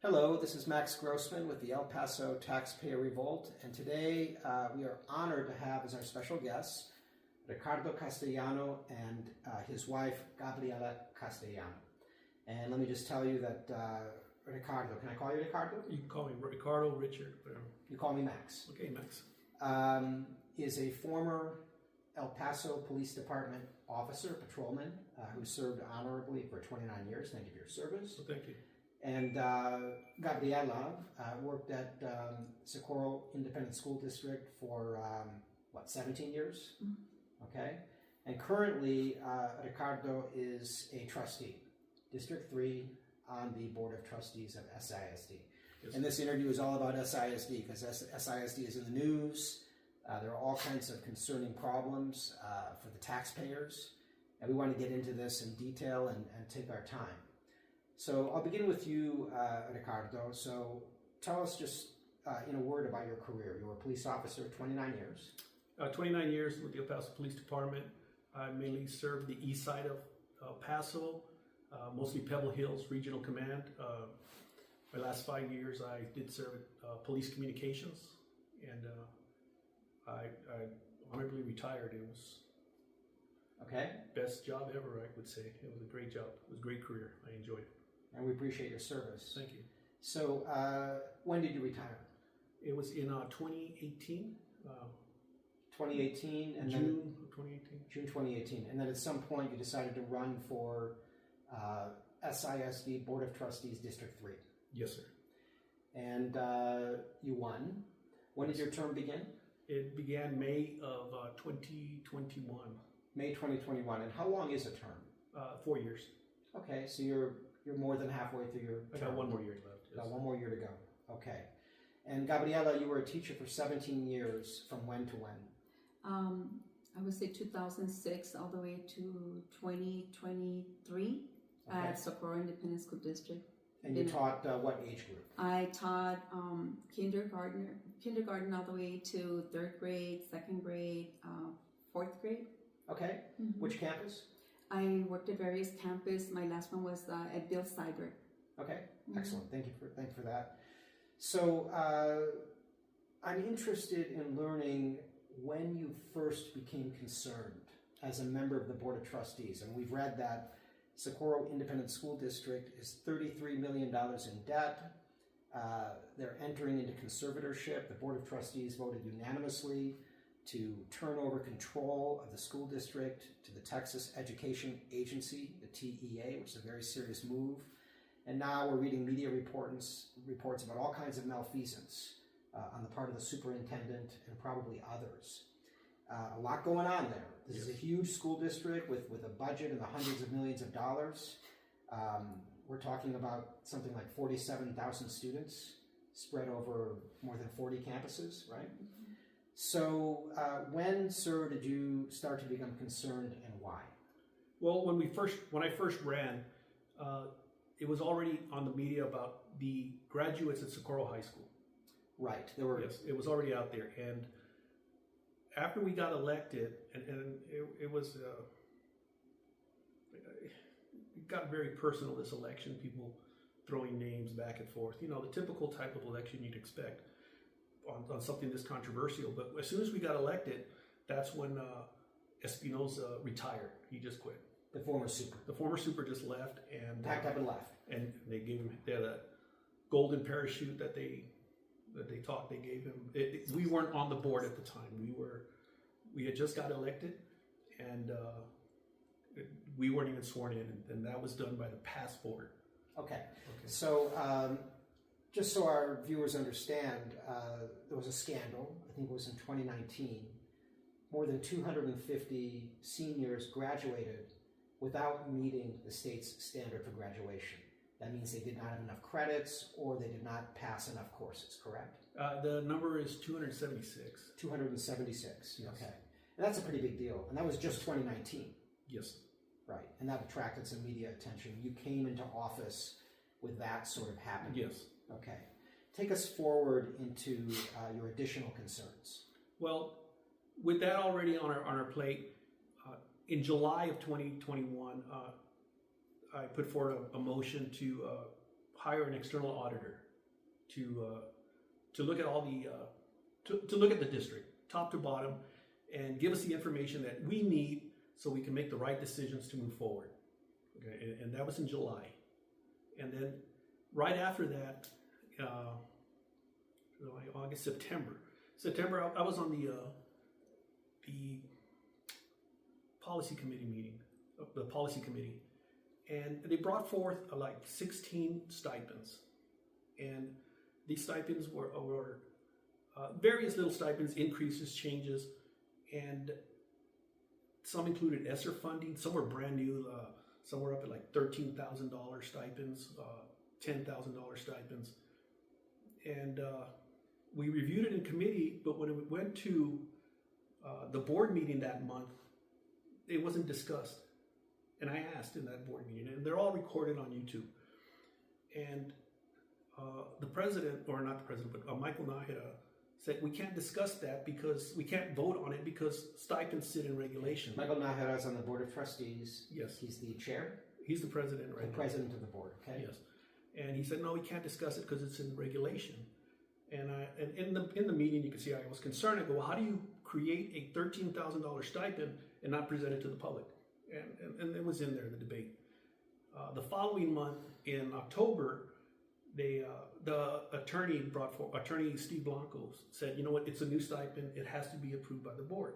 Hello, this is Max Grossman with the El Paso Taxpayer Revolt, and today we are honored to have as our special guests Ricardo Castellano and his wife Gabriela Castellano. And let me just tell you that Ricardo, can I call you Ricardo? You can call me Ricardo, Richard, whatever. You call me Max. Okay, Max. Is a former El Paso Police Department officer, patrolman, who served honorably for 29 years. Thank you for your service. Well, thank you. And Gabriela worked at Socorro Independent School District for, 17 years? Mm-hmm. Okay. And currently, Ricardo is a trustee, District 3, on the Board of Trustees of SISD. Yes. And this interview is all about SISD because SISD is in the news. There are all kinds of concerning problems for the taxpayers. And we want to get into this in detail and take our time. So I'll begin with you, Ricardo. So tell us just in a word about your career. You were a police officer 29 years. 29 years with the El Paso Police Department. I mainly served the east side of Paso, mostly Pebble Hills Regional Command. My last 5 years I did serve police communications, and I honorably retired. It was best job ever, I would say. It was a great job. It was a great career. I enjoyed it. And we appreciate your service. Thank you. So when did you retire? It was in 2018. 2018 and June then, 2018. June 2018. And then at some point you decided to run for SISD Board of Trustees District 3. Yes, sir. And you won. When did your term begin? It began May of 2021. May 2021. And how long is a term? 4 years. Okay, so you're more than halfway through your term. I got 1 more year left. Yes. Got 1 more year to go. Okay. And Gabriela, you were a teacher for 17 years. From when to when? I would say 2006 all the way to 2023 at Socorro Independent School District. And you taught what age group? I taught kindergarten all the way to 3rd grade, 2nd grade, 4th grade. Okay. Mm-hmm. Which campus? I worked at various campuses. My last one was at Bill Cyber. Okay, excellent. Thank you for that. So I'm interested in learning when you first became concerned as a member of the Board of Trustees. And we've read that Socorro Independent School District is $33 million in debt. They're entering into conservatorship. The Board of Trustees voted unanimously to turn over control of the school district to the Texas Education Agency, the TEA, which is a very serious move. And now we're reading media reports about all kinds of malfeasance on the part of the superintendent and probably others. A lot going on there. This is a huge school district with a budget in the hundreds of millions of dollars. We're talking about something like 47,000 students spread over more than 40 campuses, right? Mm-hmm. So when, sir, did you start to become concerned and why? Well, when I first ran, it was already on the media about the graduates at Socorro High School. Right. Yes, it was already out there. And after we got elected, and it was, it got very personal, this election, people throwing names back and forth. You know, the typical type of election you'd expect on something this controversial. But as soon as we got elected, that's when Espinosa retired. He just quit. The former super. The former super just left and packed up and left. And they had a golden parachute that they thought they gave him. We weren't on the board at the time. We had just got elected, and we weren't even sworn in, and that was done by the past board. Okay. So just so our viewers understand, there was a scandal. I think it was in 2019. More than 250 seniors graduated without meeting the state's standard for graduation. That means they did not have enough credits or they did not pass enough courses, correct? The number is 276. 276, yes. Okay. And that's a pretty big deal. And that was just 2019. Yes. Right. And that attracted some media attention. You came into office with that sort of happening. Yes. Okay. Take us forward into your additional concerns. Well, with that already on our plate, in July of 2021, I put forward a motion to hire an external auditor to look at all the to look at the district top to bottom and give us the information that we need so we can make the right decisions to move forward. Okay, and that was in July, and then right after that, July, August, September, I was on the policy committee meeting, the policy committee, and they brought forth like 16 stipends, and these stipends were various little stipends, increases, changes, and some included ESSER funding. Some were brand new. Some were up at like $13,000 stipends, $10,000 stipends, and we reviewed it in committee. But when it went to the board meeting that month, it wasn't discussed. And I asked in that board meeting, and they're all recorded on YouTube. And the president, or not the president, but Michael Nahida said, we can't discuss that because we can't vote on it because stipends sit in regulation. Michael Nahida is on the Board of Trustees. Yes. He's the chair? He's the president right now. The president of the board, okay. Yes. And he said, no, we can't discuss it because it's in regulation. And in the meeting, you can see I was concerned. I go, well, how do you create a $13,000 stipend and not present it to the public? And it was in there, the debate. The following month, in October, the attorney Attorney Steve Blanco said, you know what, it's a new stipend. It has to be approved by the board.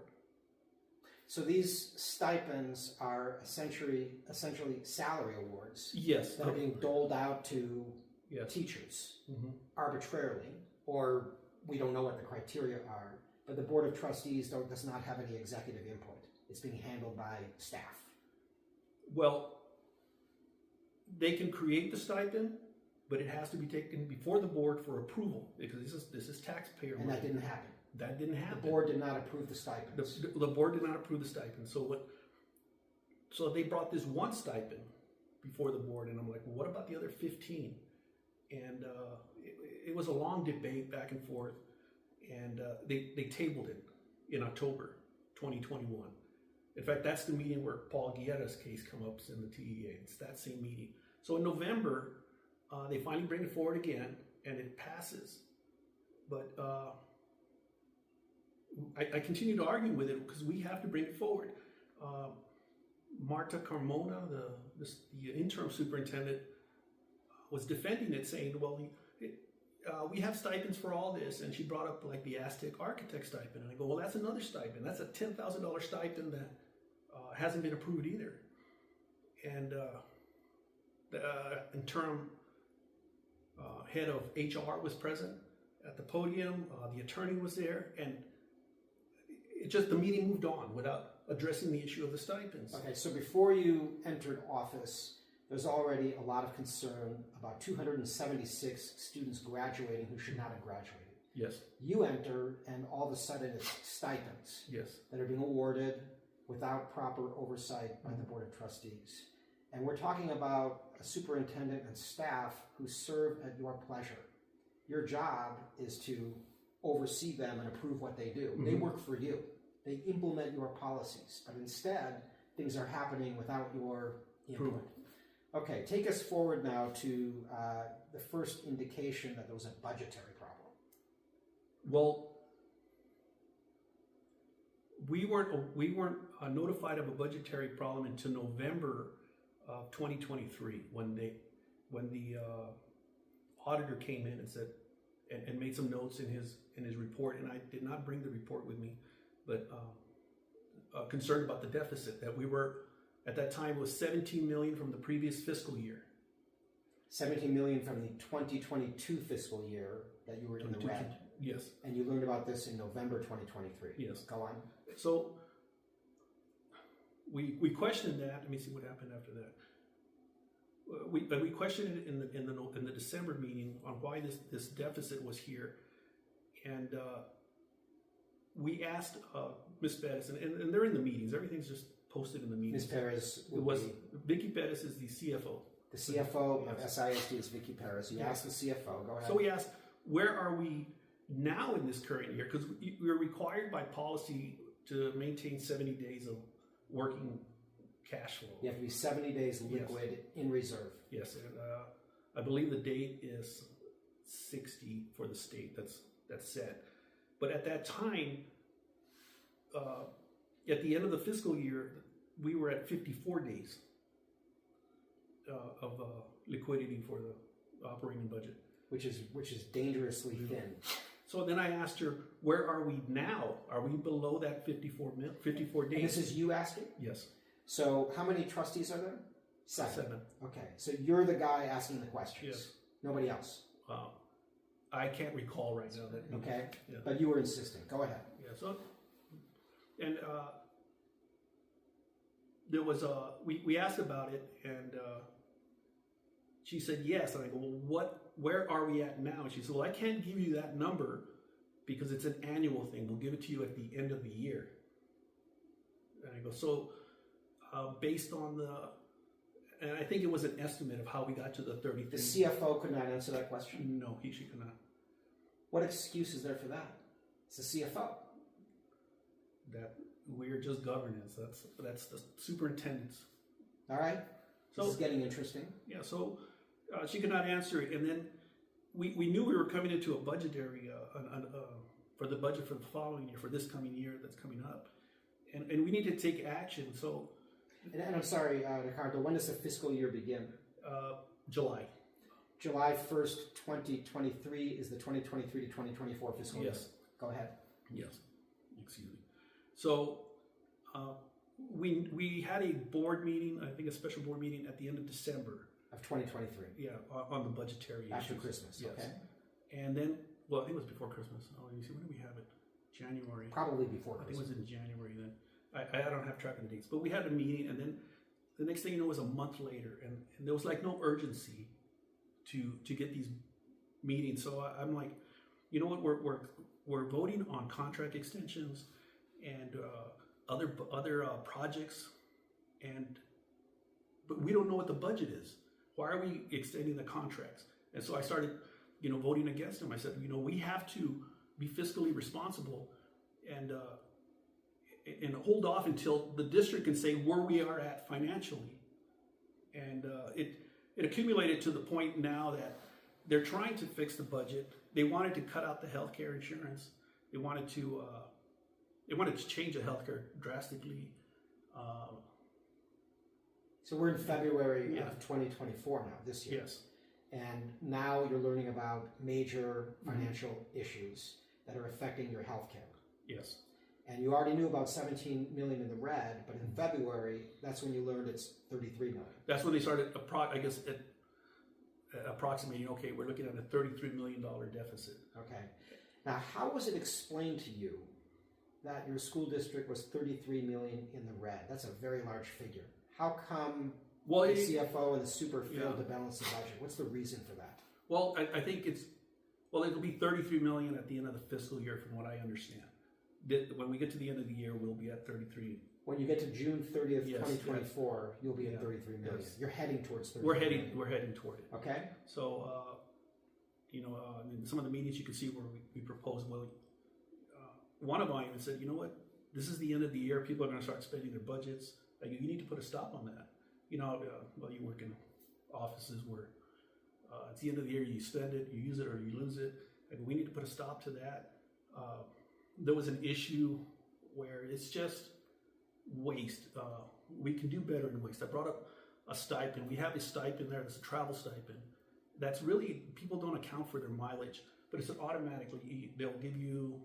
So these stipends are essentially salary awards. Yes. That are being doled out to yes. teachers Mm-hmm. arbitrarily, or we don't know what the criteria are, but the Board of Trustees does not have any executive input. It's being handled by staff. Well, they can create the stipend, but it has to be taken before the board for approval because this is taxpayer money. And that didn't happen. That didn't happen. The board did not approve the stipends. The board did not approve the stipend. So they brought this one stipend before the board, and I'm like, well, what about the other 15? And it was a long debate back and forth, and they tabled it in October 2021. In fact, that's the meeting where Paul Guieta's case comes up in the TEA. It's that same meeting. So in November, they finally bring it forward again, and it passes. But I continue to argue with it because we have to bring it forward. Marta Carmona, the interim superintendent, was defending it, saying, well, we have stipends for all this. And she brought up like the Aztec architect stipend. And I go, well, that's another stipend. That's a $10,000 stipend that hasn't been approved either. And the interim head of HR was present at the podium. The attorney was there. And the meeting moved on without addressing the issue of the stipends. Okay, so before you entered office, there's already a lot of concern about 276 students graduating who should not have graduated. Yes. You enter, and all of a sudden it's stipends Yes. that are being awarded without proper oversight by the Board of Trustees. And we're talking about a superintendent and staff who serve at your pleasure. Your job is to oversee them and approve what they do. Mm-hmm. They work for you. They implement your policies, but instead, things are happening without your input. Okay, take us forward now to the first indication that there was a budgetary problem. Well, we weren't notified of a budgetary problem until November of 2023 when the auditor came in and said and made some notes in his report, and I did not bring the report with me, but concerned about the deficit that we were. At that time, it was $17 million from the previous fiscal year. $17 million from the 2022 fiscal year that you were in the red. Yes. And you learned about this in November 2023. Yes. Go on. So we questioned that. Let me see what happened after that. But we questioned it in the December meeting on why this deficit was here, and we asked Ms. Bettis, and they're in the meetings. Everything's just posted in the meetings. Ms. Perez Vicky Bettis is the CFO. The CFO of SISD is Vicky Perez. You asked the CFO. Go ahead. So we asked, where are we now in this current year? Because we are required by policy to maintain 70 days of working cash flow. You have to be 70 days liquid in reserve. Yes, and I believe the date is 60 for the state. That's set. But at that time, at the end of the fiscal year, we were at 54 days of liquidity for the operating budget, which is dangerously thin. So then I asked her, where are we now? Are we below that 54 days? And this is you asking? Yes. So how many trustees are there? Seven. Okay, so you're the guy asking the questions. Yes. Nobody else. I can't recall right now that. Okay, yeah. But you were insistent. Go ahead. Yeah. So, and there was we asked about it, and she said yes. And I go, well, where are we at now? And she said, well, I can't give you that number because it's an annual thing. We'll give it to you at the end of the year. And I go, so based on and I think it was an estimate of how we got to the 33. The CFO could not answer that question? No, she could not. What excuse is there for that? It's the CFO. That we're just governance. That's the superintendents. All right. So, this is getting interesting. Yeah, so she could not answer it. And then we knew we were coming into a budgetary, for the budget for the following year, for this coming year that's coming up. And we need to take action. So. And I'm sorry, Ricardo, when does the fiscal year begin? July. July 1st, 2023 is the 2023 to 2024 fiscal year. Yes. Go ahead. Yes. Excuse me. So we had a board meeting, I think a special board meeting at the end of December. Of 2023. Yeah, on the budgetary After issues. Christmas, yes. okay. And then, well, I think it was before Christmas. Oh, let me see, when did we have it? January. Probably before I think Christmas. it was in January then. I don't have track of the dates, but we had a meeting, and then the next thing you know was a month later, and there was like no urgency to get these meetings. So I'm like, you know what? We're voting on contract extensions and other projects, but we don't know what the budget is. Why are we extending the contracts? And so I started, voting against them. I said, we have to be fiscally responsible and hold off until the district can say where we are at financially. And it accumulated to the point now that they're trying to fix the budget. They wanted to cut out the healthcare insurance. They wanted to change the healthcare drastically. So we're in February of 2024 now, this year. Yes. And now you're learning about major financial issues that are affecting your healthcare. Yes. And you already knew about 17 million in the red, but in February, that's when you learned it's 33 million. That's when they started, approximating, okay, we're looking at a $33 million deficit. Okay. Now, how was it explained to you that your school district was 33 million in the red? That's a very large figure. How come the CFO and the super failed to balance the budget? What's the reason for that? Well, I think it'll be 33 million at the end of the fiscal year, from what I understand. When we get to the end of the year, we'll be at 33. When you get to June 30th, 2024, you'll be at 33 million. Yes. You're heading towards 33 million. We're heading toward it. Okay. So, in some of the meetings you can see where we propose, one of mine said, you know what, this is the end of the year. People are going to start spending their budgets. You need to put a stop on that. You work in offices where it's the end of the year, you spend it, you use it, or you lose it. We need to put a stop to that. There was an issue where it's just waste. We can do better in waste. I brought up a stipend. We have a stipend there. It's a travel stipend. That's really, people don't account for their mileage, but it's automatically, they'll give you,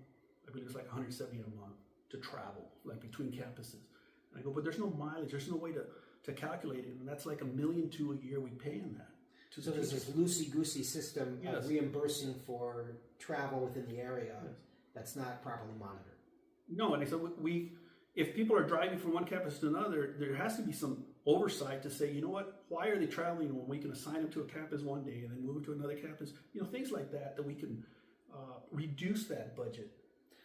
I believe it's like $170 a month to travel, like between campuses. And I go, but there's no mileage. There's no way to calculate it. And that's like $1 million to a year we pay in that. So there's this loosey-goosey system of reimbursing for travel within the area that's not properly monitored. No, and I said, if people are driving from one campus to another, there has to be some oversight to say, you know what, why are they traveling when we can assign them to a campus one day and then move them to another campus? Things like that we can reduce that budget.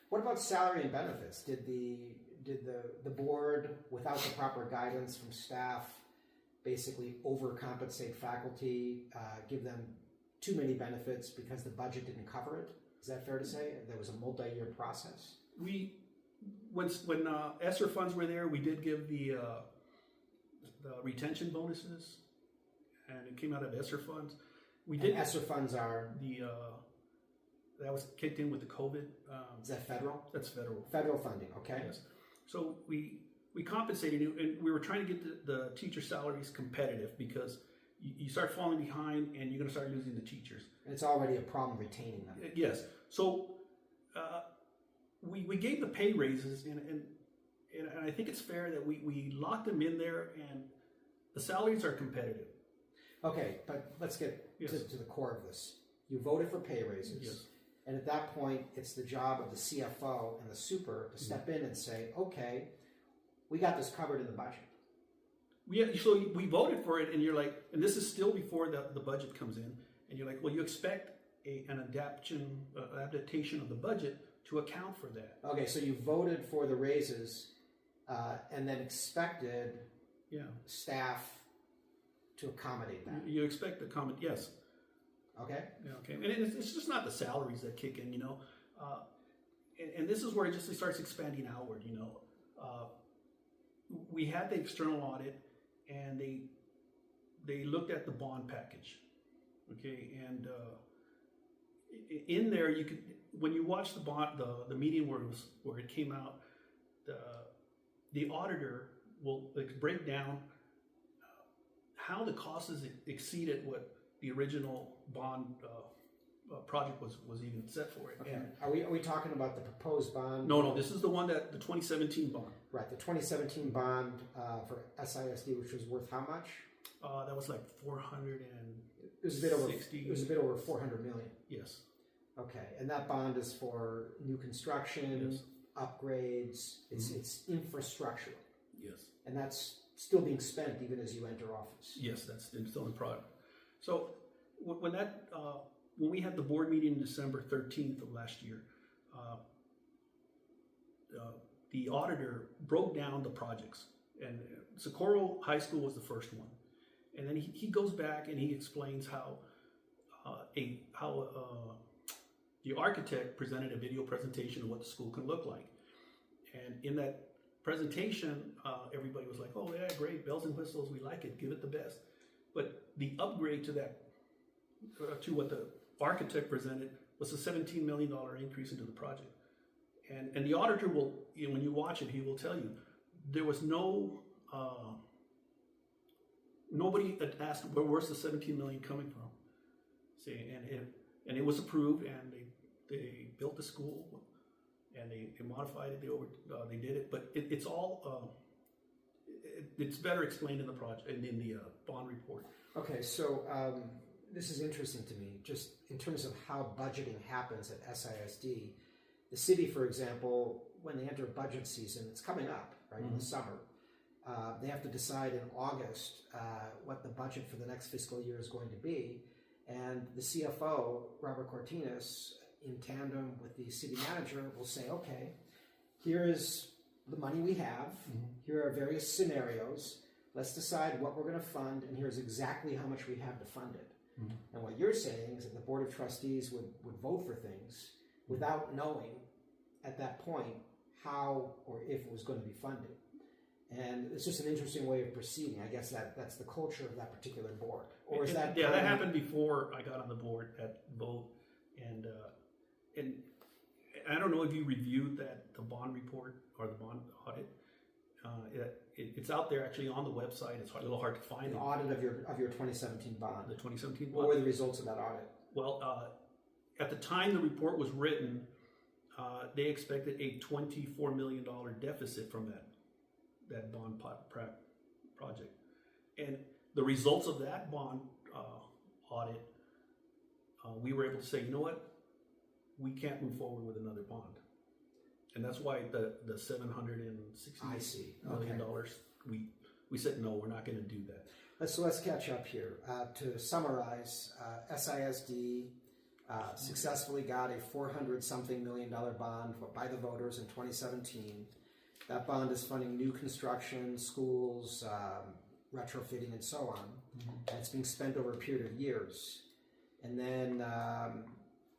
What about salary and benefits? Did the board, without the proper guidance from staff, basically overcompensate faculty, give them too many benefits because the budget didn't cover it? Is that fair to say? There was a multi-year process? When ESSER funds were there, we did give the retention bonuses, and it came out of ESSER funds. We did. And ESSER funds are, That was kicked in with the COVID. is that federal? That's federal. Federal funding, okay. Yes. So we compensated you, and we were trying to get the teacher salaries competitive because you start falling behind and you're going to start losing the teachers. And it's already a problem retaining them. Yes. So we gave the pay raises, and I think it's fair that we locked them in there, and the salaries are competitive. Okay, but let's get Yes. to the core of this. You voted for pay raises. Yes. And at that point, it's the job of the CFO and the super to step in and say, okay, we got this covered in the budget. So we voted for it, and you're like, and this is still before the budget comes in, and you're like, well, you expect an adaptation of the budget to account for that. Okay, so you voted for the raises and then expected staff to accommodate that. You expect the comment, yes. Okay. Yeah, okay. And it's just not the salaries that kick in, and this is where it just starts expanding outward, We had the external audit, and they looked at the bond package, okay, and in there you could, when you watch the meeting where it came out, the auditor will break down how the costs exceeded what the original bond project was even set for it. Okay. And Are we talking about the proposed bond? no, this is the one the 2017 bond. Right, the 2017 bond for SISD, which was worth how much? That was like 460. It was a bit over 400 million. Yes. Okay, and that bond is for new construction, Yes. upgrades. It's infrastructure, Yes. and that's still being spent even as you enter office. Yes, that's still in product. So when we had the board meeting in December 13th of last year, the auditor broke down the projects, and Socorro High School was the first one, and then he goes back and he explains how the architect presented a video presentation of what the school can look like, and in that presentation, everybody was like, "Oh yeah, great, bells and whistles, we like it, give it the best." But the upgrade to that, to what the architect presented, was a $17 million increase into the project. And the auditor will, when you watch it, he will tell you there was nobody had asked where's the 17 million coming from. See, and it was approved, and they built the school, and they modified it. They did it, but it's all. It's better explained in the project and in the bond report. Okay, so this is interesting to me, just in terms of how budgeting happens at SISD. The city, for example, when they enter budget season, it's coming up, right, in the summer. They have to decide in August what the budget for the next fiscal year is going to be. And the CFO, Robert Cortinas, in tandem with the city manager, will say, okay, here is the money we have. Here are various scenarios. Let's decide what we're going to fund, and here's exactly how much we have to fund it. And what you're saying is that the Board of Trustees would vote for things without knowing at that point how or if it was going to be funded. And it's just an interesting way of proceeding. I guess that's the culture of that particular board. Or is that... Yeah, that happened before I got on the board at Vote. And I don't know if you reviewed the bond report or the bond audit. It's out there actually on the website. It's a little hard to find. The audit of your 2017 bond. The 2017 bond. What were the results of that audit? Well, at the time the report was written, they expected a $24 million deficit from that bond project. And the results of that bond audit, we were able to say, you know what? We can't move forward with another bond. And that's why the $760 million, we said, no, we're not going to do that. So let's catch up here. To summarize, SISD successfully got a $400-something million bond by the voters in 2017. That bond is funding new construction, schools, retrofitting, and so on. And it's being spent over a period of years. And then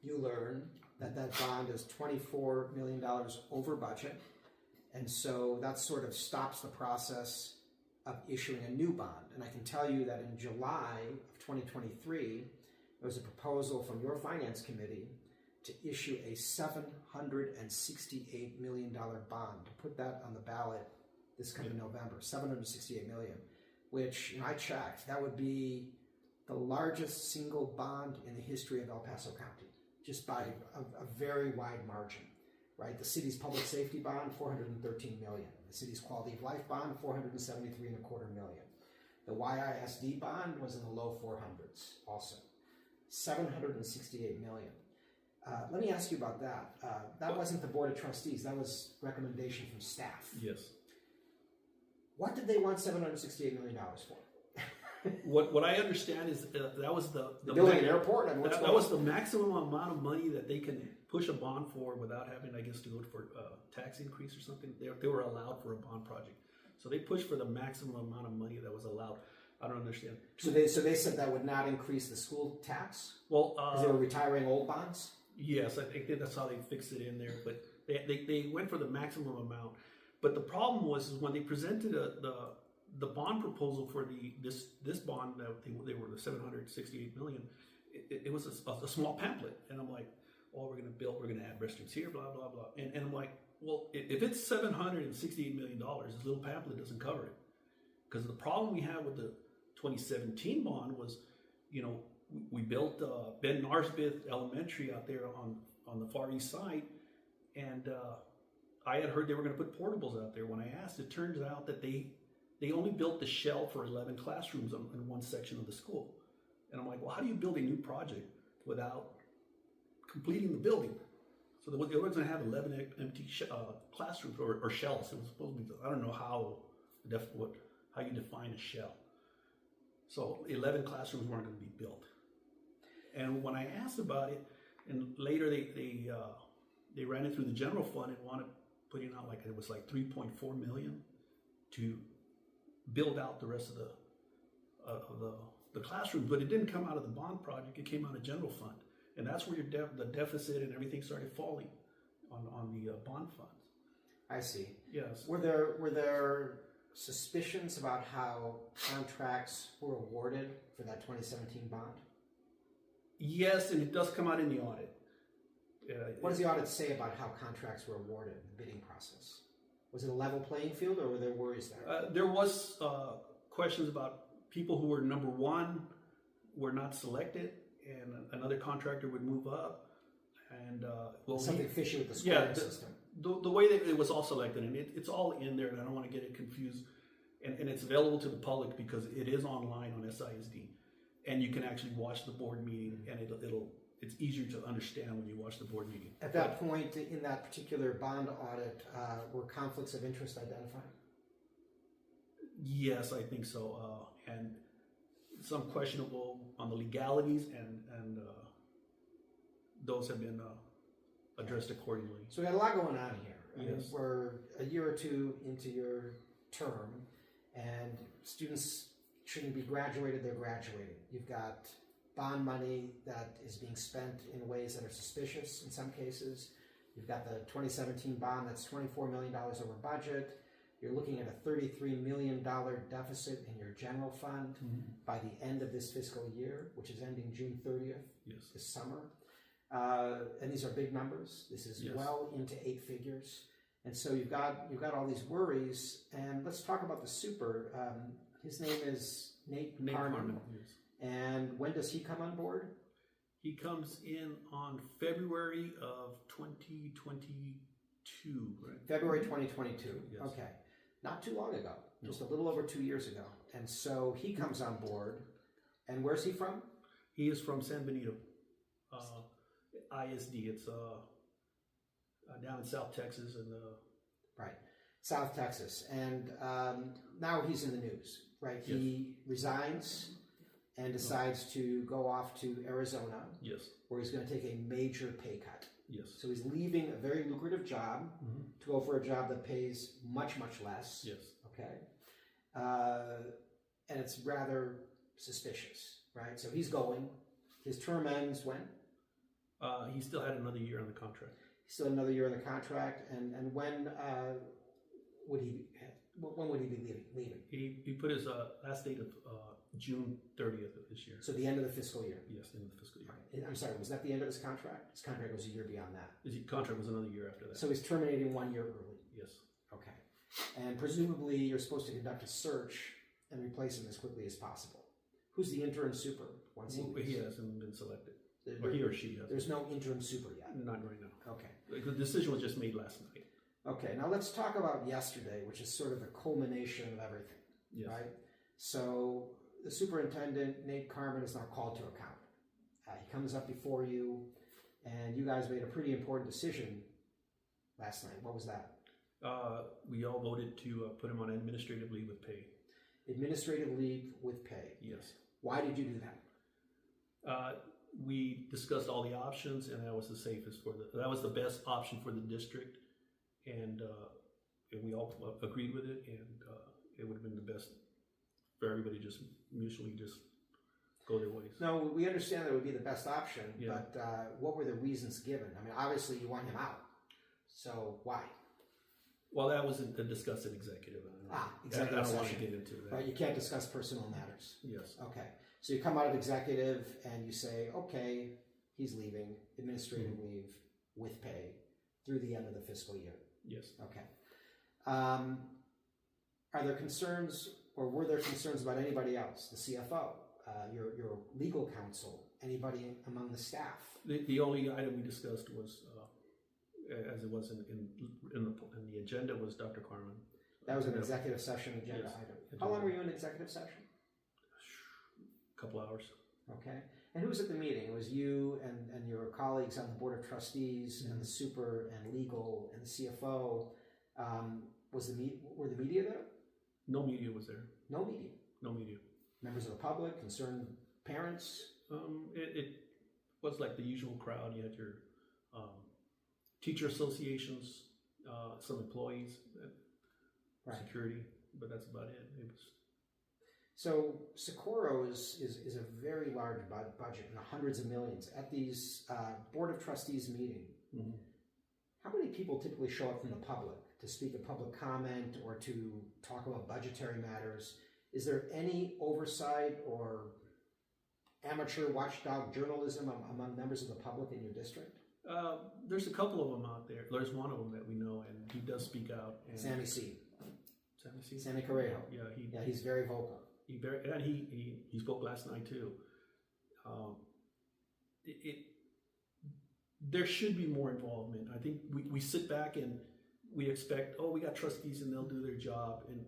you learn that bond is $24 million over budget. And so that sort of stops the process of issuing a new bond. And I can tell you that in July of 2023, there was a proposal from your finance committee to issue a $768 million bond, to put that on the ballot this coming November, $768 million, which, I checked, that would be the largest single bond in the history of El Paso County, just by a very wide margin, right? The city's public safety bond, $413 million. The city's quality of life bond, $473.25 million. The YISD bond was in the low 400s also, $768 million. Let me ask you about that. That wasn't the Board of Trustees. That was recommendation from staff. Yes. What did they want $768 million for? What I understand is that was the building an airport. And that was the maximum amount of money that they can push a bond for without having, I guess, to go for tax increase or something. They were allowed for a bond project, so they pushed for the maximum amount of money that was allowed. I don't understand. So they said that would not increase the school tax? Well, because they were retiring old bonds? Yes, I think that's how they fixed it in there. But they went for the maximum amount. But the problem was when they presented the bond proposal for this bond that they were the $768 million. It was a small pamphlet, and I'm like, oh, we're going to add restrooms here, blah blah blah. And I'm like, well, if it's $768 million, this little pamphlet doesn't cover it. Because the problem we had with the 2017 bond was, we built Ben Narsbeth Elementary out there on the far east side, and I had heard they were going to put portables out there. When I asked, it turns out that they only built the shell for 11 classrooms in one section of the school. And I'm like, well, how do you build a new project without completing the building? So they were going to have 11 empty classrooms or shells. It was supposed to be, I don't know how you define a shell. So 11 classrooms weren't going to be built. And when I asked about it, and later they ran it through the general fund and wanted putting out it was like $3.4 million to build out the rest of the classrooms, but it didn't come out of the bond project. It came out of general fund, and that's where the deficit and everything started falling on the bond funds. I see. Yes. Were there suspicions about how contracts were awarded for that 2017 bond? Yes, and it does come out in the audit. What does the audit say about how contracts were awarded in the bidding process? Was it a level playing field, or were there worries there? There was questions about people who were number one were not selected, and another contractor would move up. And something fishy with the scoring system. The way that it was all selected, and it's all in there, and I don't want to get it confused. And it's available to the public because it is online on SISD, and you can actually watch the board meeting, and it's easier to understand when you watch the board meeting. At that point, in that particular bond audit, were conflicts of interest identified? Yes, I think so, and some questionable on the legalities, and those have been addressed accordingly. So we got a lot going on here. I mean, Yes. we're a year or two into your term, and students shouldn't be graduated, they're graduating. You've got bond money that is being spent in ways that are suspicious in some cases. You've got the 2017 bond that's $24 million over budget. You're looking at a $33 million deficit in your general fund by the end of this fiscal year, which is ending June 30th this summer. And these are big numbers. This is well into 8 figures. And so you've got all these worries. And let's talk about the super. His name is Nate Carman. Yes. And when does he come on board? He comes in on February of 2022, right? February 2022. Yes. Okay. Not too long ago. Just a little over 2 years ago. And so he comes on board. And where's he from? He is from San Benito, ISD. It's down in South Texas. Right. South Texas. And now he's in the news, right? Yes. He resigns and decides to go off to Arizona, Yes. where he's going to take a major pay cut. Yes. So he's leaving a very lucrative job to go for a job that pays much, much less. Yes. Okay. And it's rather suspicious, right? So he's going. His term ends when? He still had another year on the contract. Still another year on the contract. And when would he be leaving? He put his last date of June 30th of this year. So the end of the fiscal year. Yes, in the fiscal year. I'm sorry, was that the end of his contract? His contract was a year beyond that. His contract was another year after that. So he's terminating 1 year early. Yes. Okay. And presumably you're supposed to conduct a search and replace him as quickly as possible. Who's the interim super once he leaves? He hasn't been selected. Or he or she has. There's no interim super yet? Not right now. Okay. The decision was just made last night. Okay, now let's talk about yesterday, which is sort of the culmination of everything, Yes. right? So the superintendent, Nate Carman, is now called to account. He comes up before you, and you guys made a pretty important decision last night. What was that? We all voted to put him on administrative leave with pay. Administrative leave with pay. Yes. Why did you do that? We discussed all the options, and that was the safest that was the best option for the district, and we all agreed with it, and it would have been the best for everybody, just mutually just go their ways. No, we understand that would be the best option, Yeah. but what were the reasons given? I mean, obviously you want him out, so why? Well, that was discussed in executive. Executive I don't want to session. get into that. Right, you can't discuss personal matters. Yes. Okay, so you come out of executive and you say, okay, he's leaving, administrative leave with pay through the end of the fiscal year. Yes. Okay. Are there concerns, or were there concerns about anybody else? The CFO, your legal counsel, anybody among the staff? The only item we discussed was, as it was in the agenda, was Dr. Carman. That was an executive session agenda Yes. item. How long were you in executive session? A couple hours. Okay. And who was at the meeting? It was you and your colleagues on the Board of Trustees and the super and legal and the CFO. Were the media there? No media was there. No media. No media. Members of the public, concerned parents? It was like the usual crowd. You had your teacher associations, some employees, Right. security, but that's about it. It was. So Socorro is a very large budget, hundreds of millions. At these Board of Trustees meeting, how many people typically show up from the public to speak a public comment or to talk about budgetary matters? Is there any oversight or amateur watchdog journalism among members of the public in your district? There's a couple of them out there. There's one of them that we know, and he does speak out. And Sammy C. Sammy Correjo. Yeah, he's very vocal. He spoke last night too. There should be more involvement. I think we sit back and we expect, we got trustees and they'll do their job. And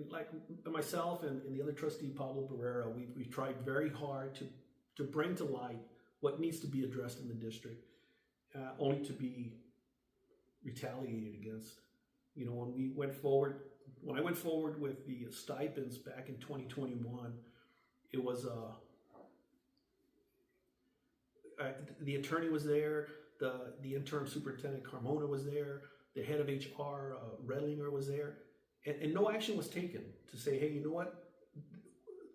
like myself and the other trustee, Pablo Barrera, we tried very hard to bring to light what needs to be addressed in the district, only to be retaliated against. You know, when I went forward with the stipends back in 2021, it was the attorney was there, the interim superintendent Carmona was there, the head of HR Redlinger was there, and no action was taken to say, hey, you know what?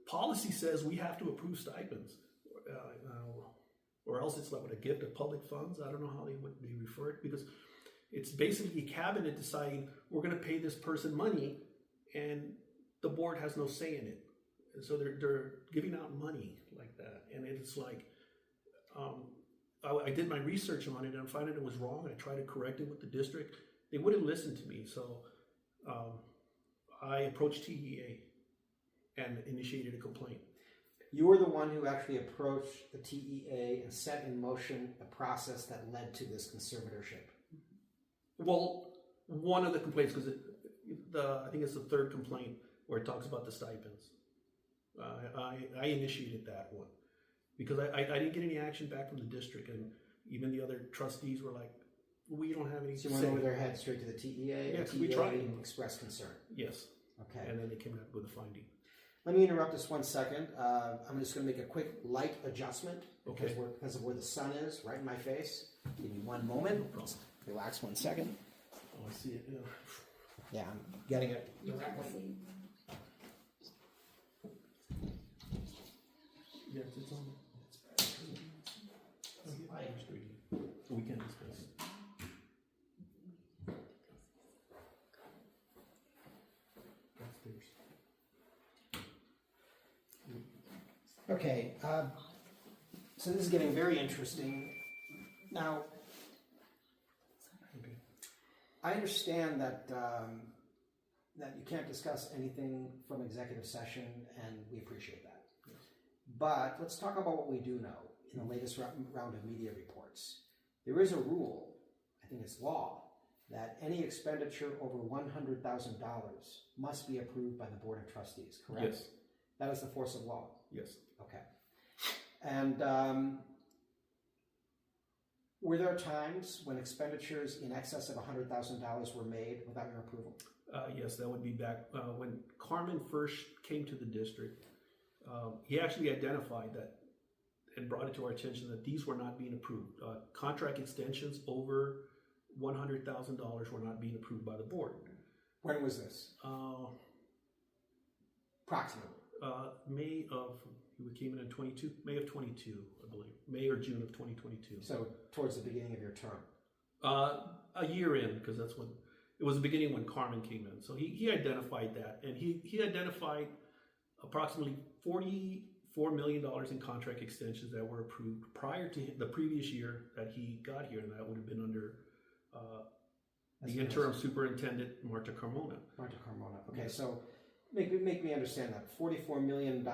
Policy says we have to approve stipends, or else it's like a gift of public funds. I don't know how they would be referred, because it's basically a cabinet deciding we're going to pay this person money, and the board has no say in it. And so they're giving out money like that, and it's like I did my research on it, and I found it was wrong. I tried to correct it with the district. They wouldn't listen to me, so I approached TEA and initiated a complaint. You were the one who actually approached the TEA and set in motion the process that led to this conservatorship. Well, one of the complaints, because I think it's the third complaint where it talks about the stipends. I initiated that one because I didn't get any action back from the district, and even the other trustees were like, "We don't have any." So you went over their head straight to the TEA. Yes, TEA we tried. Expressed concern. Yes. Okay. And then they came up with a finding. Let me interrupt us 1 second. I'm just going to make a quick light adjustment because Okay. because of where the sun is, right in my face. Give me 1 moment. No problem. Relax 1 second. Oh, I see it. Yeah. Yeah, I'm getting it. You can see. Yes, it's on. We can discuss. That's theirs. Okay, so this is getting very interesting. Now, I understand that that you can't discuss anything from executive session, and we appreciate that. Yes. But let's talk about what we do know in the latest round of media reports. There is a rule, I think it's law, that any expenditure over $100,000 must be approved by the Board of Trustees, correct? Yes. That is the force of law? Yes. Okay. And were there times when expenditures in excess of $100,000 were made without your approval? Yes, that would be back when Carman first came to the district. He actually identified that and brought it to our attention that these were not being approved. Contract extensions over $100,000 were not being approved by the board. When was this? Approximately. May of, we came in 22, May of 22, I believe. May or June of 2022. So towards the beginning of your term. A year in, because that's when, it was the beginning when Carman came in. So he identified that, and he identified approximately $44 million in contract extensions that were approved prior to the previous year that he got here, and that would have been under the interim superintendent, Marta Carmona. Marta Carmona. Okay, Yes. so make me understand that. $44 million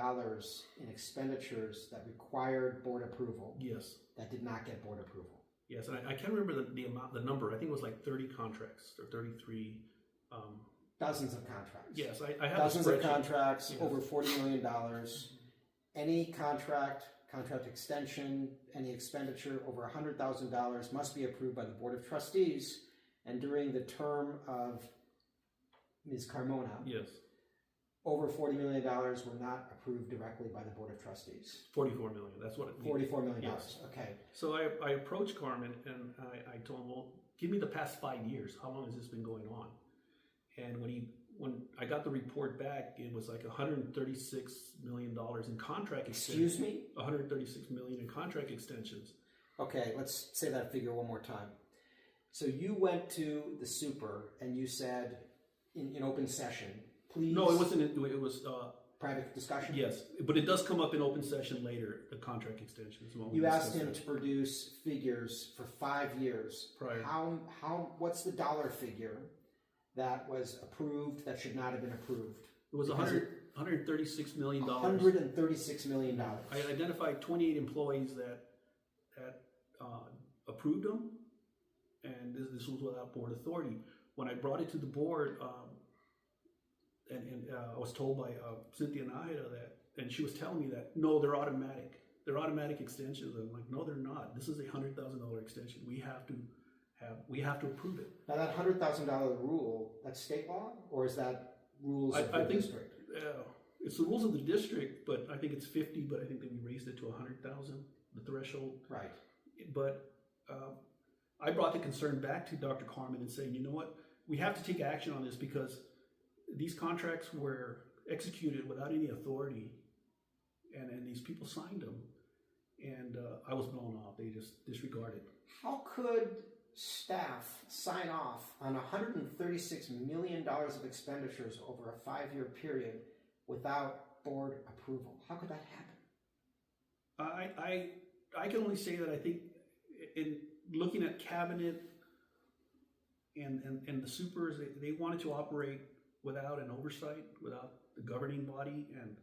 in expenditures that required board approval. Yes. That did not get board approval. Yes, and I can't remember the amount, the number. I think it was like 30 contracts or 33. Dozens of contracts. Yes, I have dozens a of spreadsheet. contracts, Yes. over $40 million. Any contract extension, any expenditure over $100,000 must be approved by the Board of Trustees, and during the term of Ms. Carmona, Yes, over $40 million were not approved directly by the Board of Trustees. 44 million. That's what it $44 million. Yes. Okay. So I approached Carman and I told him, well, give me the past 5 years. How long has this been going on? And when I got the report back, it was like $136 million in contract extensions. Excuse me? $136 million in contract extensions. Okay, let's say that figure one more time. So you went to the super and you said in open session, please. No, it wasn't. It was private discussion? yes, but it does come up in open session later. The contract extensions. when we You asked discuss him that. to produce figures for 5 years. Prior. What's the dollar figure that was approved that should not have been approved? It was $136 million. $136 million. I identified 28 employees that approved them, and this was without board authority. When I brought it to the board, and I was told by Cynthia Nahida that, and she was telling me that, no, they're automatic. They're automatic extensions. I'm like, no, they're not. This is a $100,000 extension. We have to approve it. Now that $100,000 rule, that's state law, or is that rules of the I think district? it's the rules of the district, but I think it's 50. But I think that we raised it to 100,000, the threshold. Right. But I brought the concern back to Dr. Carman and saying, you know what, we have to take action on this because these contracts were executed without any authority, and these people signed them, and I was blown off. They just disregarded. How could staff sign off on $136 million of expenditures over a 5-year period without board approval? How could that happen? I can only say that I think in looking at cabinet and the supers, they wanted to operate without an oversight, without the governing body. And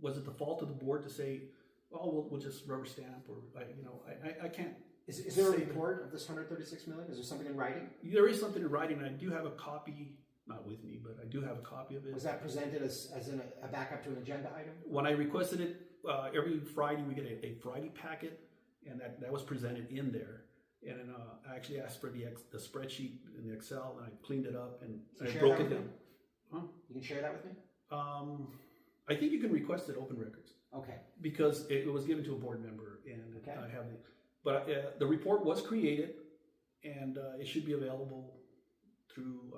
was it the fault of the board to say, oh, we'll just rubber stamp, or I can't. Is there a report of this $136 million? Is there something in writing? There is something in writing. I do have a copy, not with me, but I do have a copy of it. Was that presented as in a backup to an agenda item? When I requested it, every Friday we get a Friday packet, and that was presented in there. And then I actually asked for the spreadsheet in the Excel, and I cleaned it up, and I broke it down. Huh? You can share that with me? I think you can request it open records. Okay. Because it was given to a board member, and Okay. I have it. But the report was created, and it should be available through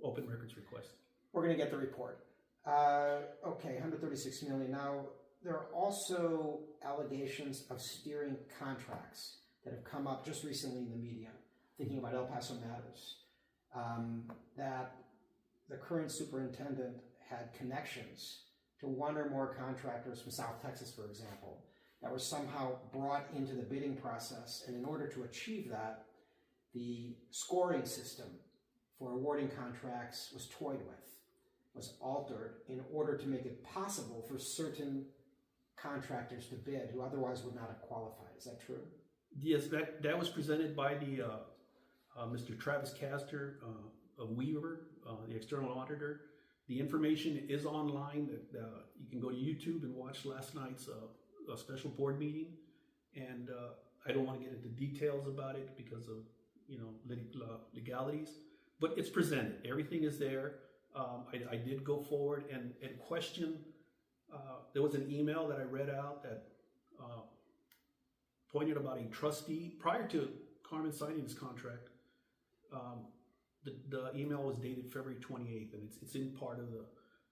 open records request. We're going to get the report. Okay, $136 million. Now, there are also allegations of steering contracts that have come up just recently in the media, thinking about El Paso matters, that the current superintendent had connections to one or more contractors from South Texas, for example, that were somehow brought into the bidding process. And in order to achieve that, the scoring system for awarding contracts was toyed with, was altered in order to make it possible for certain contractors to bid who otherwise would not have qualified. Is that true? Yes, that was presented by the Mr. Travis Castor of Weaver, the external auditor. The information is online. That you can go to YouTube and watch last night's special board meeting. And I don't want to get into details about it because of legalities, but it's presented. Everything is there. I did go forward and question. There was an email that I read out that pointed about a trustee prior to Carman signing his contract. The email was dated February 28th, and it's in part of the.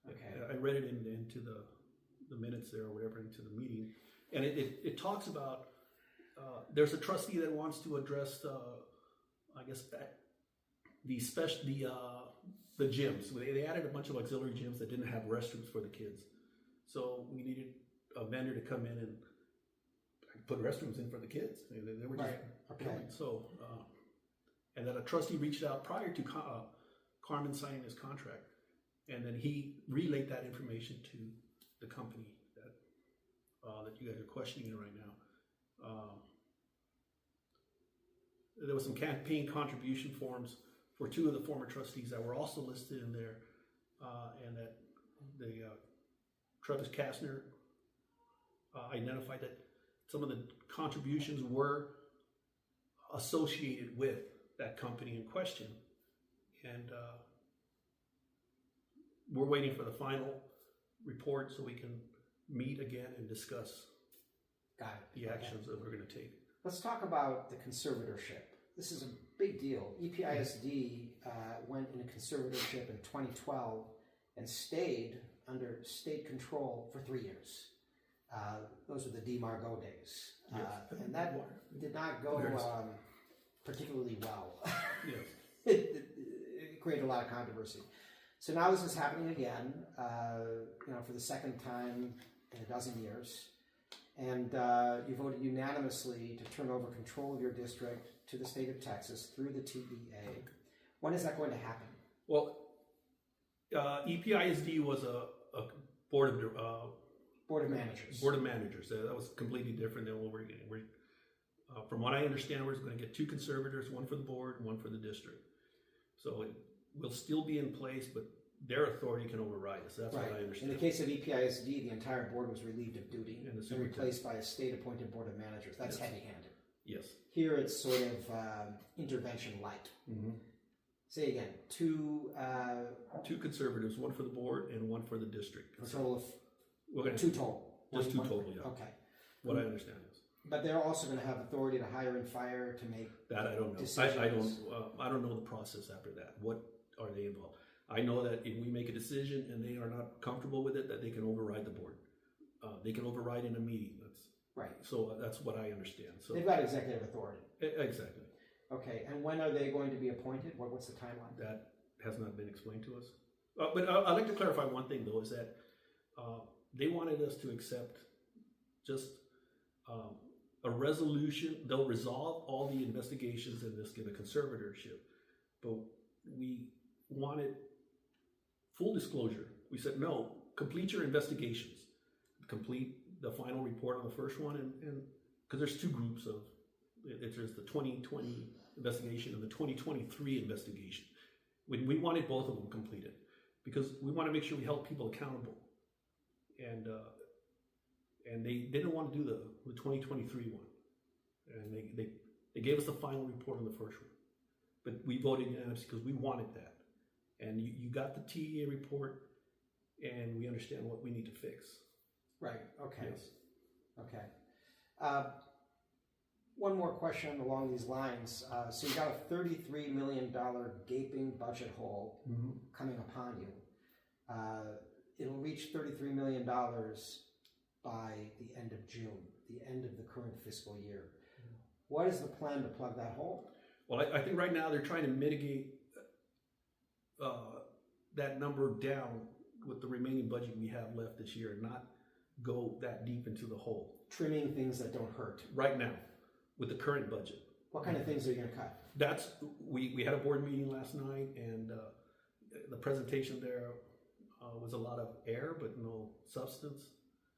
Okay. I read it into the minutes there or whatever, into the meeting, and it talks about there's a trustee that wants to address I guess that the gyms. They added a bunch of auxiliary gyms that didn't have restrooms for the kids, so we needed a vendor to come in and put restrooms in for the kids. They were just Right. Okay. building. So, and that a trustee reached out prior to Carman signing his contract, and then he relayed that information to the company that you guys are questioning right now. There was some campaign contribution forms for two of the former trustees that were also listed in there, and that the Travis Kastner identified that some of the contributions were associated with that company in question, and we're waiting for the final report so we can meet again and discuss the actions that we're going to take. Let's talk about the conservatorship. This is a big deal. EPISD went into conservatorship in 2012 and stayed under state control for 3 years. Those were the DeMargo days. Yes. And that did not go particularly well. Yes. It created a lot of controversy. So now this is happening again, for the second time in a dozen years. And you voted unanimously to turn over control of your district to the state of Texas through the TEA. When is that going to happen? Well, EPISD was a board of managers. Board of managers. That was completely different than what we're getting. From what I understand, we're going to get two conservators, one for the board, one for the district. So it will still be in place, but their authority can override us. That's what I understand. In the case of EPISD, the entire board was relieved of duty and replaced by a state-appointed board of managers. That's heavy-handed. Yes. Here it's sort of intervention light. Mm-hmm. Say again, two conservatives, one for the board and one for the district. A total of two total. Just two total, yeah. Okay. What I understand is. But they're also going to have authority to hire and fire, to make that I don't know. decisions. I don't know the process after that. What are they involved? I know that if we make a decision and they are not comfortable with it, that they can override the board. They can override in a meeting. Right. So that's what I understand. So they've got executive authority. Exactly. Okay. And when are they going to be appointed? What's the timeline? That has not been explained to us. But I'd like to clarify one thing, though, is that they wanted us to accept just a resolution. They'll resolve all the investigations and just give a conservatorship. But we wanted full disclosure. We said, no, complete your investigations. Complete the final report on the first one. And because there's two groups of, there's the 2020 investigation and the 2023 investigation. We wanted both of them completed because we want to make sure we held people accountable. And they didn't want to do the 2023 one. And they gave us the final report on the first one. But we voted unanimously because we wanted that. And you got the TEA report, and we understand what we need to fix. Right. Okay. Yes. Okay. One more question along these lines. So you got a $33 million gaping budget hole coming upon you. It'll reach $33 million by the end of June, the end of the current fiscal year. What is the plan to plug that hole? Well, I think right now they're trying to mitigate that number down with the remaining budget we have left this year and not go that deep into the hole. Trimming things that don't hurt. Right now, with the current budget. What kind of things are you going to cut? We had a board meeting last night, and the presentation there was a lot of air but no substance.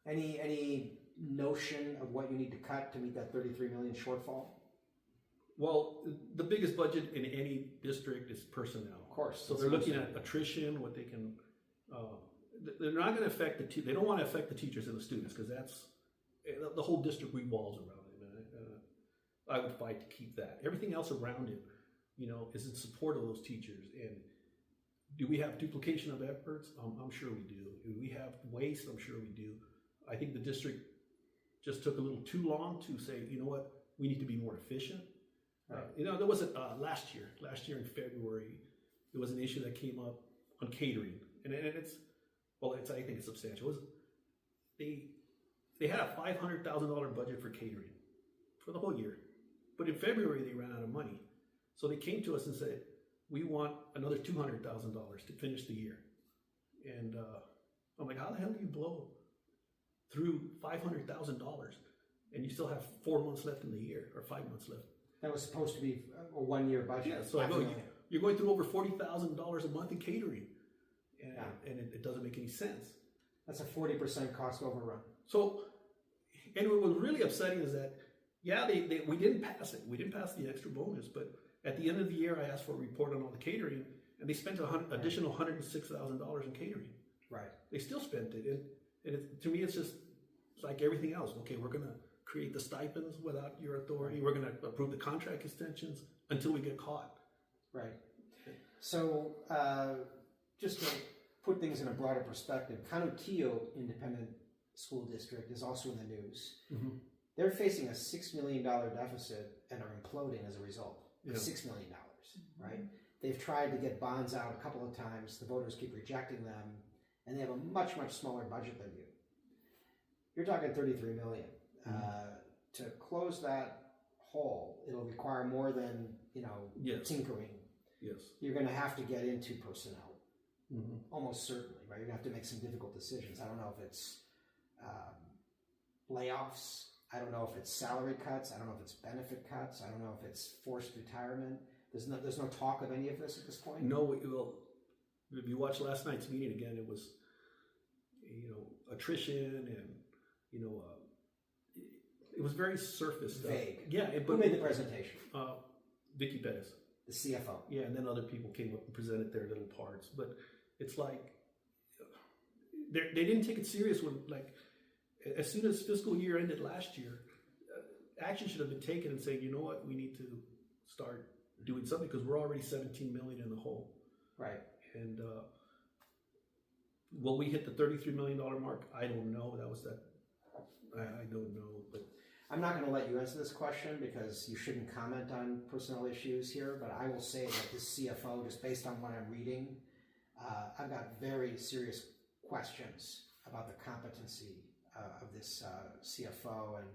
Any notion of what you need to cut to meet that 33 million shortfall? Well, the biggest budget in any district is personnel. Of course. So they're looking at attrition, what they can. They're not going to affect they don't want to affect the teachers and the students, because that's the whole district revolves around it. I would fight to keep that. Everything else around it, is in support of those teachers. And do we have duplication of efforts? I'm sure we do. Do we have waste? I'm sure we do. I think the district just took a little too long to say, you know what, we need to be more efficient. Right. There was last year in February, there was an issue that came up on catering, and I think it's substantial. They had a $500,000 budget for catering for the whole year, but in February they ran out of money, so they came to us and said, we want another $200,000 to finish the year. And I'm like, how the hell do you blow through $500,000 and you still have 4 months left in the year, or 5 months left? That was supposed to be a 1 year budget. Yeah, so I go, you're going through over $40,000 a month in catering, and it doesn't make any sense. That's a 40% cost overrun. So, and what was really upsetting is that, we didn't pass it. We didn't pass the extra bonus, but at the end of the year, I asked for a report on all the catering, and they spent additional $106,000 in catering. Right. They still spent it, and to me, it's just like everything else. Okay, we're going to create the stipends without your authority. We're going to approve the contract extensions until we get caught. Right. So, just to put things in a broader perspective, Conservatorship Independent School District is also in the news. Mm-hmm. They're facing a $6 million deficit and are imploding as a result. Yeah. $6 million, right? They've tried to get bonds out a couple of times. The voters keep rejecting them, and they have a much, much smaller budget than you. You're talking $33 million. Mm-hmm. To close that hole, it'll require more than, yes. tinkering. Yes. You're going to have to get into personnel. Mm-hmm. Almost certainly, right? You're going to have to make some difficult decisions. I don't know if it's layoffs. I don't know if it's salary cuts. I don't know if it's benefit cuts. I don't know if it's forced retirement. There's no talk of any of this at this point? No, well, if you watched last night's meeting again, it was, attrition and, it was very surface stuff. Vague. Yeah. Who made the presentation? Vicky Perez. The CFO. Yeah, and then other people came up and presented their little parts. But it's like, they didn't take it serious when, as soon as fiscal year ended last year, action should have been taken and saying, you know what, we need to start doing something because we're already 17 million in the hole. Right. And will we hit the $33 million mark? I don't know. I don't know. But I'm not going to let you answer this question because you shouldn't comment on personnel issues here, but I will say that this CFO, just based on what I'm reading, I've got very serious questions about the competency of this CFO and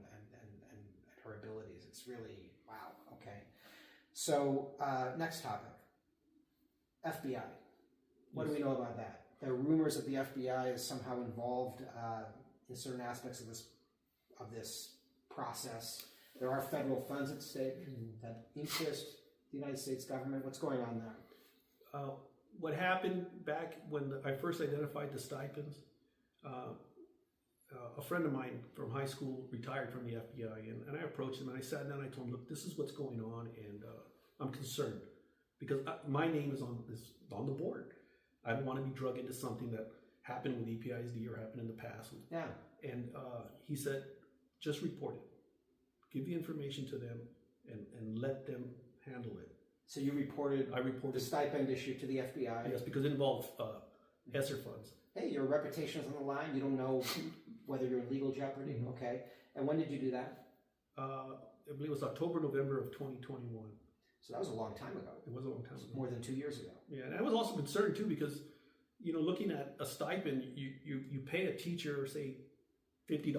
her abilities. It's really, wow, okay. So, next topic, FBI. What do we know about that? There are rumors that the FBI is somehow involved in certain aspects of this process. There are federal funds at stake that interest the United States government. What's going on there? What happened back when I first identified the stipends, a friend of mine from high school retired from the FBI, and I approached him and I sat down and I told him, look, this is what's going on, and I'm concerned because my name is on the board. I don't want to be drug into something that happened with EPISD or happened in the past. Yeah. And he said, just report it. Give the information to them and let them handle it. So you reported the stipend issue to the FBI? Yes, because it involved ESSER funds. Hey, your reputation is on the line. You don't know whether you're in legal jeopardy. Mm-hmm. Okay. And when did you do that? I believe it was October, November of 2021. So that was a long time ago. It was a long time ago. More than 2 years ago. Yeah, and I was also concerned too because, looking at a stipend, you pay a teacher, say, $50,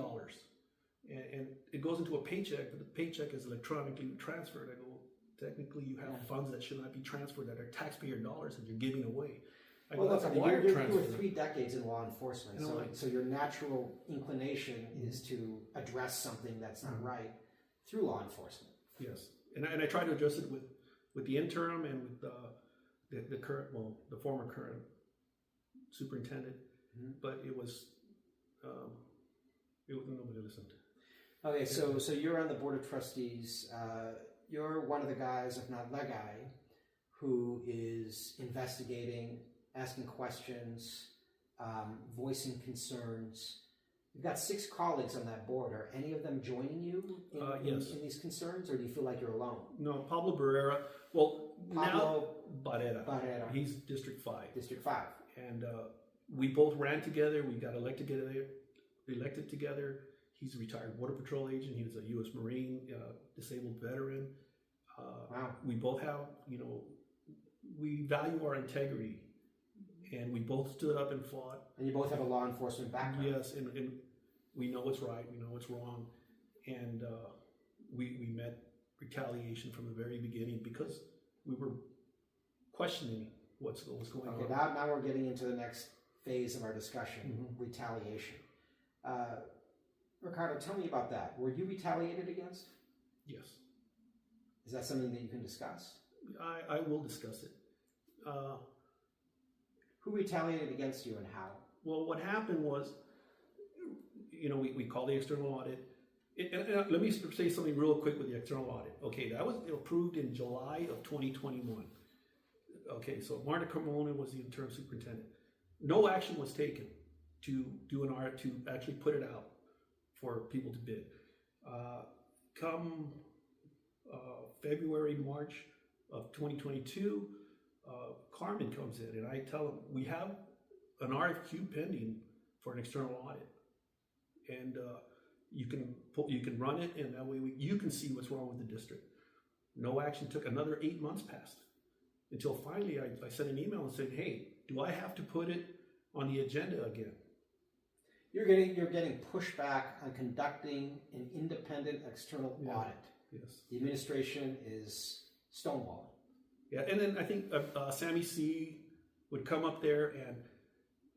and it goes into a paycheck, but the paycheck is electronically transferred. I go, technically you have funds that should not be transferred that are taxpayer dollars that you're giving away. I Well, got look, the wire you transfer. were 3 decades in law enforcement, I know, so, like- so your natural inclination is to address something that's not right through law enforcement. Yes, and I try to address it with the interim and with the current, well, the former current superintendent, but it was nobody listened. Okay, so you're on the board of trustees. You're one of the guys, if not the guy, who is investigating, asking questions, voicing concerns. You've got 6 colleagues on that board. Are any of them joining you Yes. in these concerns, or do you feel like you're alone? No, Pablo Barrera. Well, Pablo Barrera. He's District 5. District 5. And we both ran together. We got elected together. He's a retired Border Patrol agent. He was a U.S. Marine, disabled veteran. Wow. We both have, we value our integrity, and we both stood up and fought. And you both have a law enforcement background. Yes, and we know what's right, we know what's wrong, and we met retaliation from the very beginning because we were questioning what's going Okay, on. now we're getting into the next phase of our discussion, retaliation. Ricardo, tell me about that. Were you retaliated against? Yes, Is that something that you can discuss? I will discuss it. Who retaliated against you and how? Well, what happened was, we called the external audit. And let me say something real quick with the external audit. Okay, that was approved in July of 2021. Okay, so Marta Carmona was the interim superintendent. No action was taken to do an audit to actually put it out for people to bid. Come February, March of 2022, Carman comes in, and I tell him we have an RFQ pending for an external audit, and you can run it, and that way you can see what's wrong with the district. No action took. Another 8 months passed until finally I sent an email and said, "Hey, do I have to put it on the agenda again?" You're getting pushback on conducting an independent external audit. Yes. The administration is stonewalling. Yeah, and then I think Sammy C would come up there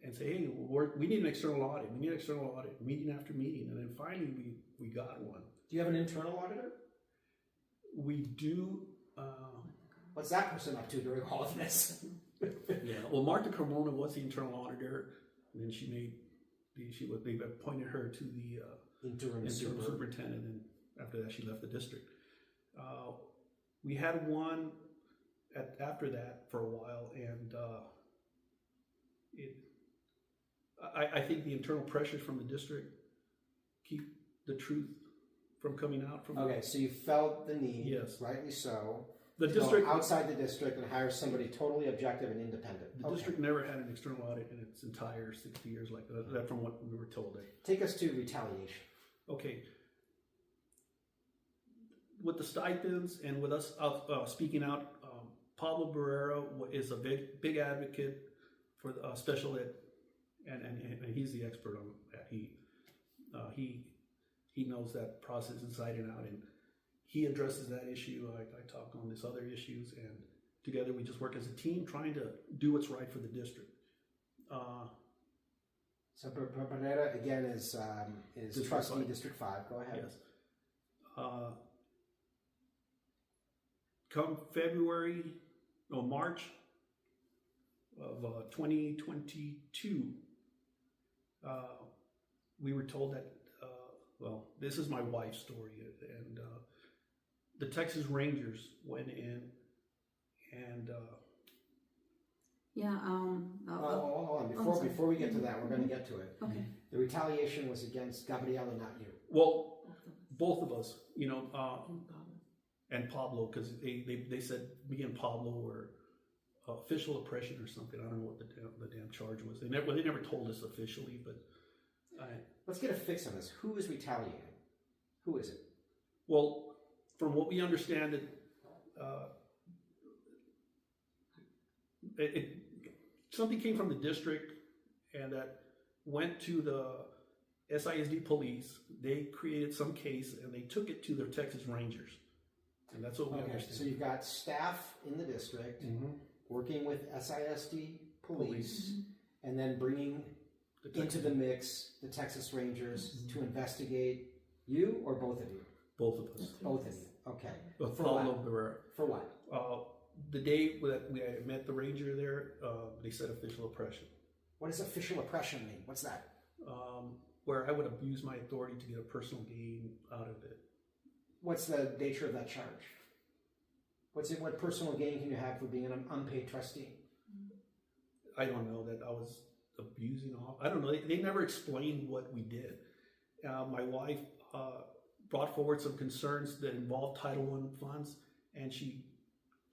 and say, "Hey, we need an external audit. We need an external audit, meeting after meeting." And then finally we got one. Do you have an internal auditor? We do. What's that person up to during all of this? Yeah. Well, Marta Carmona was the internal auditor, and then they appointed her to the Interim superintendent, and after that she left the district. We had one after that for a while, and I think the internal pressures from the district keep the truth from coming out. Okay, so you felt the need, Yes. rightly so, The to district go outside the district and hire somebody totally objective and independent. The district never had an external audit in its entire 60 years like that from what we were told. Take us to retaliation. Okay. With the stipends and with us speaking out, Pablo Barrera is a big advocate for the special ed, and he's the expert on that. He knows that process inside and out, and he addresses that issue. I talk on these other issues, and together we just work as a team trying to do what's right for the district. So Pereira again is District trustee 5. District 5. Go ahead. Yes. Come March of 2022, we were told that, this is my wife's story, and the Texas Rangers went in and hold on. Before we get to that, we're going to get to it. Okay. The retaliation was against Gabriela, not you. well, both of us, and Pablo, because they said me and Pablo were official oppression or something. I don't know what the damn charge was. They never told us officially, but Let's get a fix on this. Who is retaliating? Who is it? well, from what we understand, something came from the district, and that went to the SISD police. They created some case, and they took it to the Texas Rangers, and that's what we Okay, understand. so you've got staff in the district working with SISD police, and then bringing into the mix the Texas Rangers to investigate you or both of you? Both of us. Both of you. Okay. For what? For what? The day that I met the ranger there, they said official oppression. What does official oppression mean? What's that? Where I would abuse my authority to get a personal gain out of it. What's the nature of that charge? What personal gain can you have for being an unpaid trustee? I don't know, that I was abusing off. I don't know. They never explained what we did. My wife brought forward some concerns that involved Title I funds, and she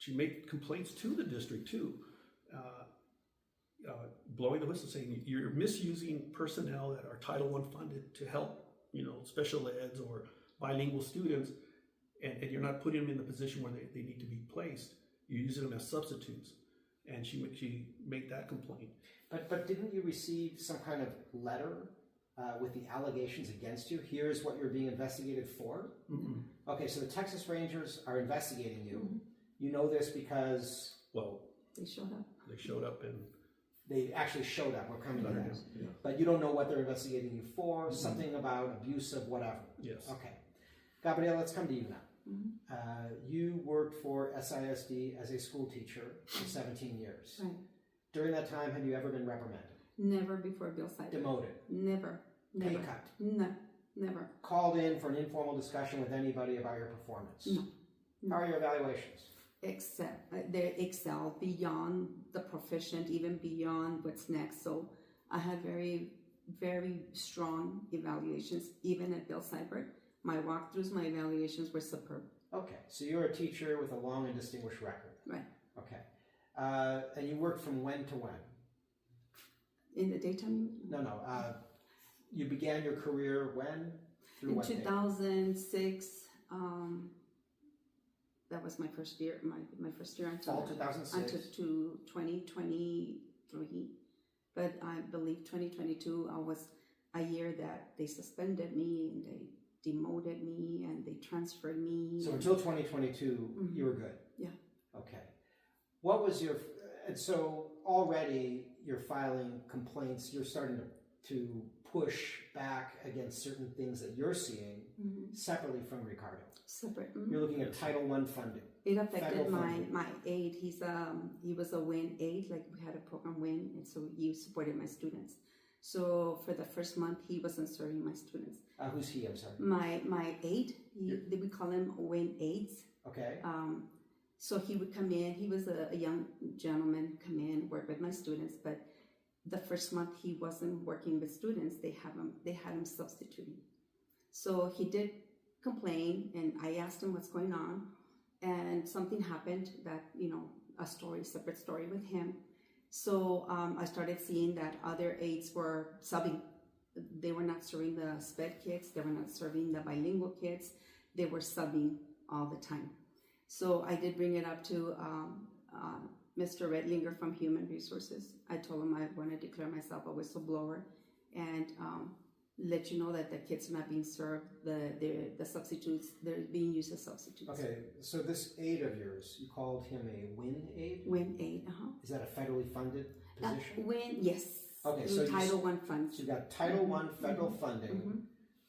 made complaints to the district too, blowing the whistle, saying you're misusing personnel that are Title I funded to help, special eds or bilingual students, and you're not putting them in the position where they need to be placed. You're using them as substitutes. And she made that complaint. But didn't you receive some kind of letter with the allegations against you? Here's what you're being investigated for? Mm-hmm. Okay, so the Texas Rangers are investigating you. Mm-hmm. You know this because... Well... They showed up. They showed up and... They actually showed up. We're coming to that. Yeah. But you don't know what they're investigating you for, something about abuse of whatever. Yes. Okay. Gabriela, let's come to you now. You worked for SISD as a school teacher for 17 years. Right. During that time, have you ever been reprimanded? Never before Bill Cyber. Demoted? Never. Pay cut? No, never. Called in for an informal discussion with anybody about your performance? No. How are your evaluations? They excel beyond the proficient, even beyond what's next. So I had very, very strong evaluations, even at Bill Cyber. My walkthroughs, my evaluations were superb. Okay, so you're a teacher with a long and distinguished record. Right. Okay. And you worked from when to when? In the daytime? No. You began your career when? Through what? In 2006. That was my first year. My first year until 2006. Until to 2023. But I believe 2022 was a year that they suspended me and they demoted me and they transferred me. So until 2022, you were good? Yeah. Okay. What was and so already you're filing complaints, you're starting to push back against certain things that you're seeing separately from Ricardo. Separate. You're looking at Title I funding. It affected my aide. He was a WIN aide, like we had a program WIN, and so he supported my students. So for the first month, he wasn't serving my students. Who's he? I'm sorry. My aide. We call him WIN aides. Okay. So he would come in. He was a young gentleman, come in, work with my students. But the first month he wasn't working with students. They had him substituting. So he did complain, and I asked him what's going on, and something happened that separate story with him. So I started seeing that other aides were subbing. They were not serving the SPED kids. They were not serving the bilingual kids. They were subbing all the time. So I did bring it up to Mr. Redlinger from Human Resources. I told him I want to declare myself a whistleblower and let you know that the kids are not being served. The substitutes, they're being used as substitutes. Okay, so this aide of yours, you called him a WIN aide? WIN aide, Is that a federally funded position? WIN, yes. Okay, so Title I funds. So you got Title I federal funding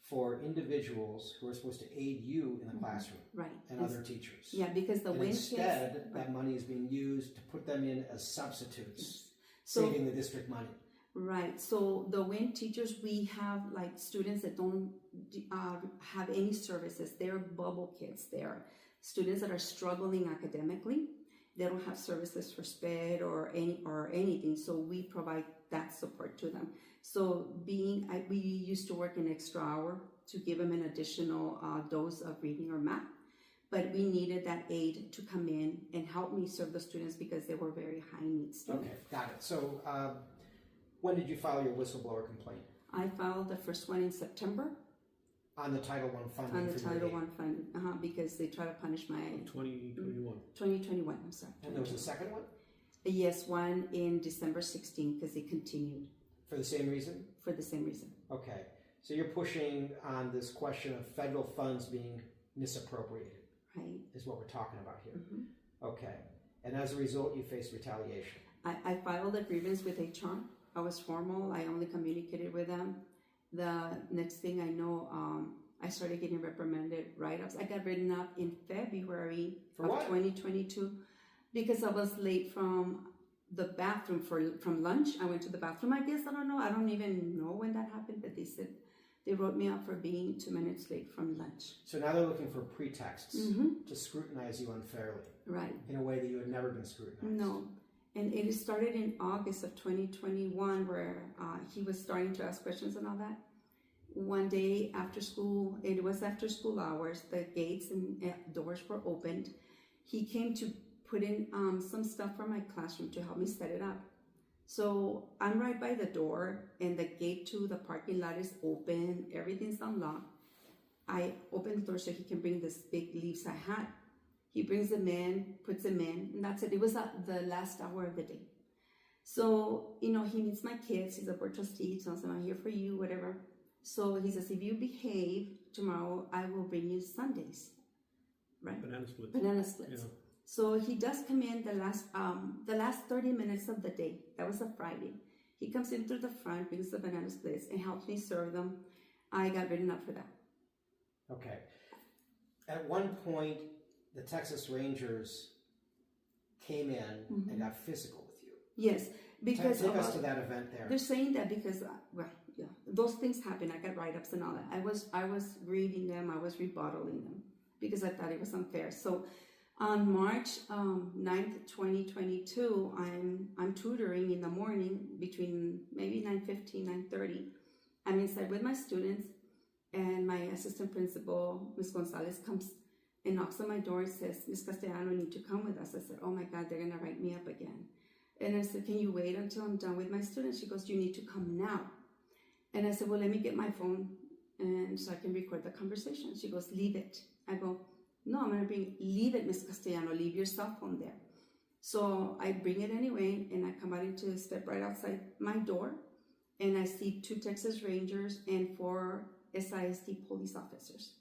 for individuals who are supposed to aid you in the classroom, right, and other teachers. Yeah, because the WIN instead, kids, that money is being used to put them in as substitutes, saving the district money. Right. So the WIN teachers, we have like students that don't have any services. They're bubble kids. They're students that are struggling academically. They don't have services for SPED or anything. So we provide that support to them. So we used to work an extra hour to give them an additional dose of reading or math. But we needed that aide to come in and help me serve the students because they were very high needs students. Okay, got it. So when did you file your whistleblower complaint? I filed the first one in September. On the Title I funding? On the Title I funding, because they try to punish my... 2021. 2021, I'm sorry. And there was a second one? Yes, one in December 16, because it continued. For the same reason? For the same reason. Okay. So you're pushing on this question of federal funds being misappropriated. Right. Is what we're talking about here. Okay. And as a result, you face retaliation. I filed a grievance with HR. I was formal. I only communicated with them. The next thing I know, I started getting reprimanded write-ups. I got written up in February For of what? 2022 because I was late from the bathroom from lunch. I went to the bathroom, I guess. I don't know. I don't even know when that happened, but they said they wrote me up for being 2 minutes late from lunch. So now they're looking for pretexts Mm-hmm. to scrutinize you unfairly Right. in a way that you had never been scrutinized. No. And it started in August of 2021 where he was starting to ask questions and all that. One day after school, it was after school hours, the gates and doors were opened. He came to put in some stuff for my classroom to help me set it up. So I'm right by the door and the gate to the parking lot is open. Everything's unlocked. I opened the door so he can bring this big leaves I had. He brings them in, puts them in, and that's it. It was the last hour of the day. So, he meets my kids. He's a board trustee. He tells them, I'm here for you, whatever. So he says, if you behave tomorrow, I will bring you sundaes. Right? Banana splits. Banana splits. Yeah. So he does come in the last 30 minutes of the day. That was a Friday. He comes in through the front, brings the banana splits, and helps me serve them. I got written up for that. Okay. At one point, the Texas Rangers came in and got physical with you. Yes, because Take us to that event there. They're saying that because, those things happen. I got write-ups and all that. I was reading them. I was rebuttaling them because I thought it was unfair. So on March 9th, 2022, I'm tutoring in the morning between maybe 9:15, 9:30. I'm inside with my students, and my assistant principal, Ms. Gonzalez, comes and knocks on my door and says, Ms. Castellano, need to come with us. I said, oh my God, they're going to write me up again. And I said, can you wait until I'm done with my students? She goes, you need to come now. And I said, well, let me get my phone and so I can record the conversation. She goes, leave it. I go, no, I'm going to leave it, Ms. Castellano, leave your cell phone there. So I bring it anyway, and I come out to step right outside my door, and I see 2 Texas Rangers and 4 SISD police officers.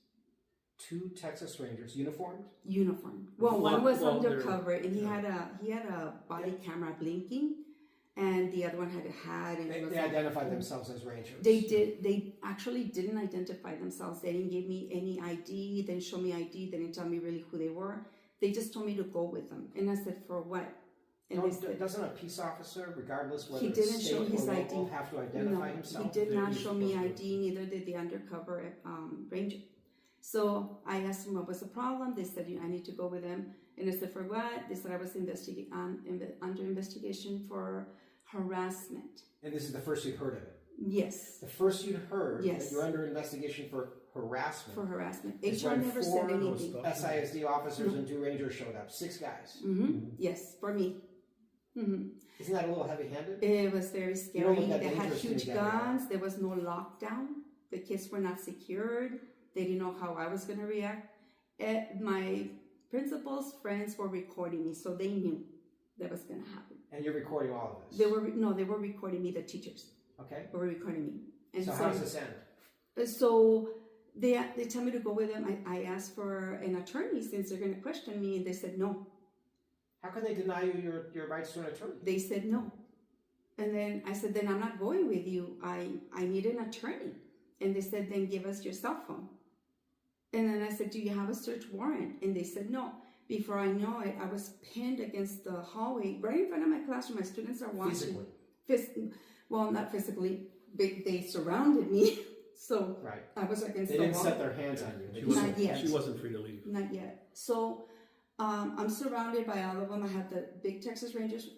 2 Texas Rangers, uniformed? Uniformed. Well, one was undercover, and he had a body camera blinking, and the other one had a hat. And They identified themselves as Rangers. They did. They actually didn't identify themselves. They didn't give me any ID. They didn't show me ID. They didn't tell me really who they were. They just told me to go with them, and I said, for what? And Doesn't a peace officer, regardless whether he it's didn't state show his or ID. local, have to identify himself? He did not show me ID. Neither did the undercover ranger. So I asked them what was the problem. They said, I need to go with them. And I said, for what? They said I was under investigation for harassment. And this is the first you'd heard of it? Yes. The first you'd heard Yes. that you're under investigation for harassment. For harassment. is HR when never 4 said anything. SISD officers and 2 Rangers showed up. 6 guys. Yes, for me. Isn't that a little heavy-handed? It was very scary. look that They had dangerous to huge me, guns. There was no lockdown. The kids were not secured. They didn't know how I was going to react. My principal's friends were recording me, so they knew that was going to happen. And you're recording all of this? They were recording me. The teachers were recording me. And so how does this end? So they tell me to go with them. I asked for an attorney since they're going to question me, and they said no. How can they deny you your rights to an attorney? They said no. And then I said, then I'm not going with you. I need an attorney. And they said, then give us your cell phone. And then I said, do you have a search warrant? And they said no. Before I know it, I was pinned against the hallway right in front of my classroom. My students are watching. Physically? Well, not physically. They surrounded me. So right. I was against the wall. They didn't set their hands on you. Not yet. She wasn't free to leave. Not yet. So I'm surrounded by all of them. I have the big Texas Rangers,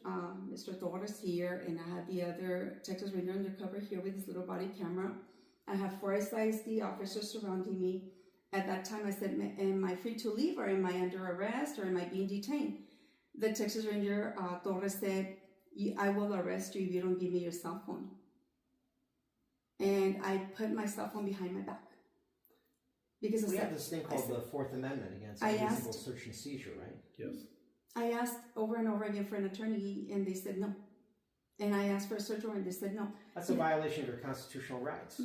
Mr. Torres here, and I have the other Texas Ranger undercover here with his little body camera. I have 4 SISD officers surrounding me. At that time, I said, am I free to leave, or am I under arrest, or am I being detained? The Texas Ranger, Torres, said, I will arrest you if you don't give me your cell phone. And I put my cell phone behind my back. Because we have this thing called the Fourth Amendment against unreasonable search and seizure, right? Yes. I asked over and over again for an attorney, and they said no. And I asked for a search warrant, they said no. That's a violation of your constitutional rights.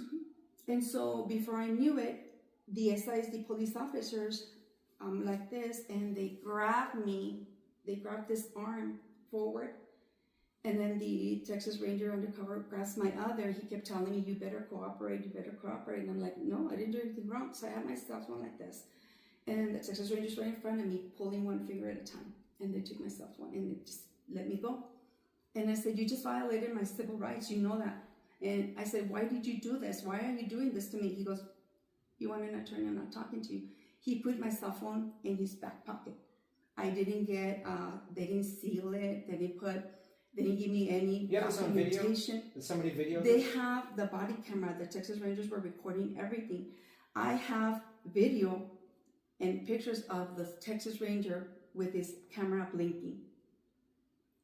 And so before I knew it, the SISD police officers like this, and they grabbed me. They grabbed this arm forward, And then the Texas Ranger undercover grasped my other. He kept telling me, you better cooperate, you better cooperate. And I'm like, no, I didn't do anything wrong. So I had my cell phone like this. And the Texas Ranger's right in front of me, pulling one finger at a time. And they took my cell phone and they just let me go. And I said, you just violated my civil rights, you know that. And I said, why did you do this? Why are you doing this to me? He goes, you want an attorney? I'm not talking to you. He put my cell phone in his back pocket. I didn't get, they didn't seal it. They didn't give me any documentation. Did somebody video They this? have the body camera. The Texas Rangers were recording everything. I have video and pictures of the Texas Ranger with his camera blinking.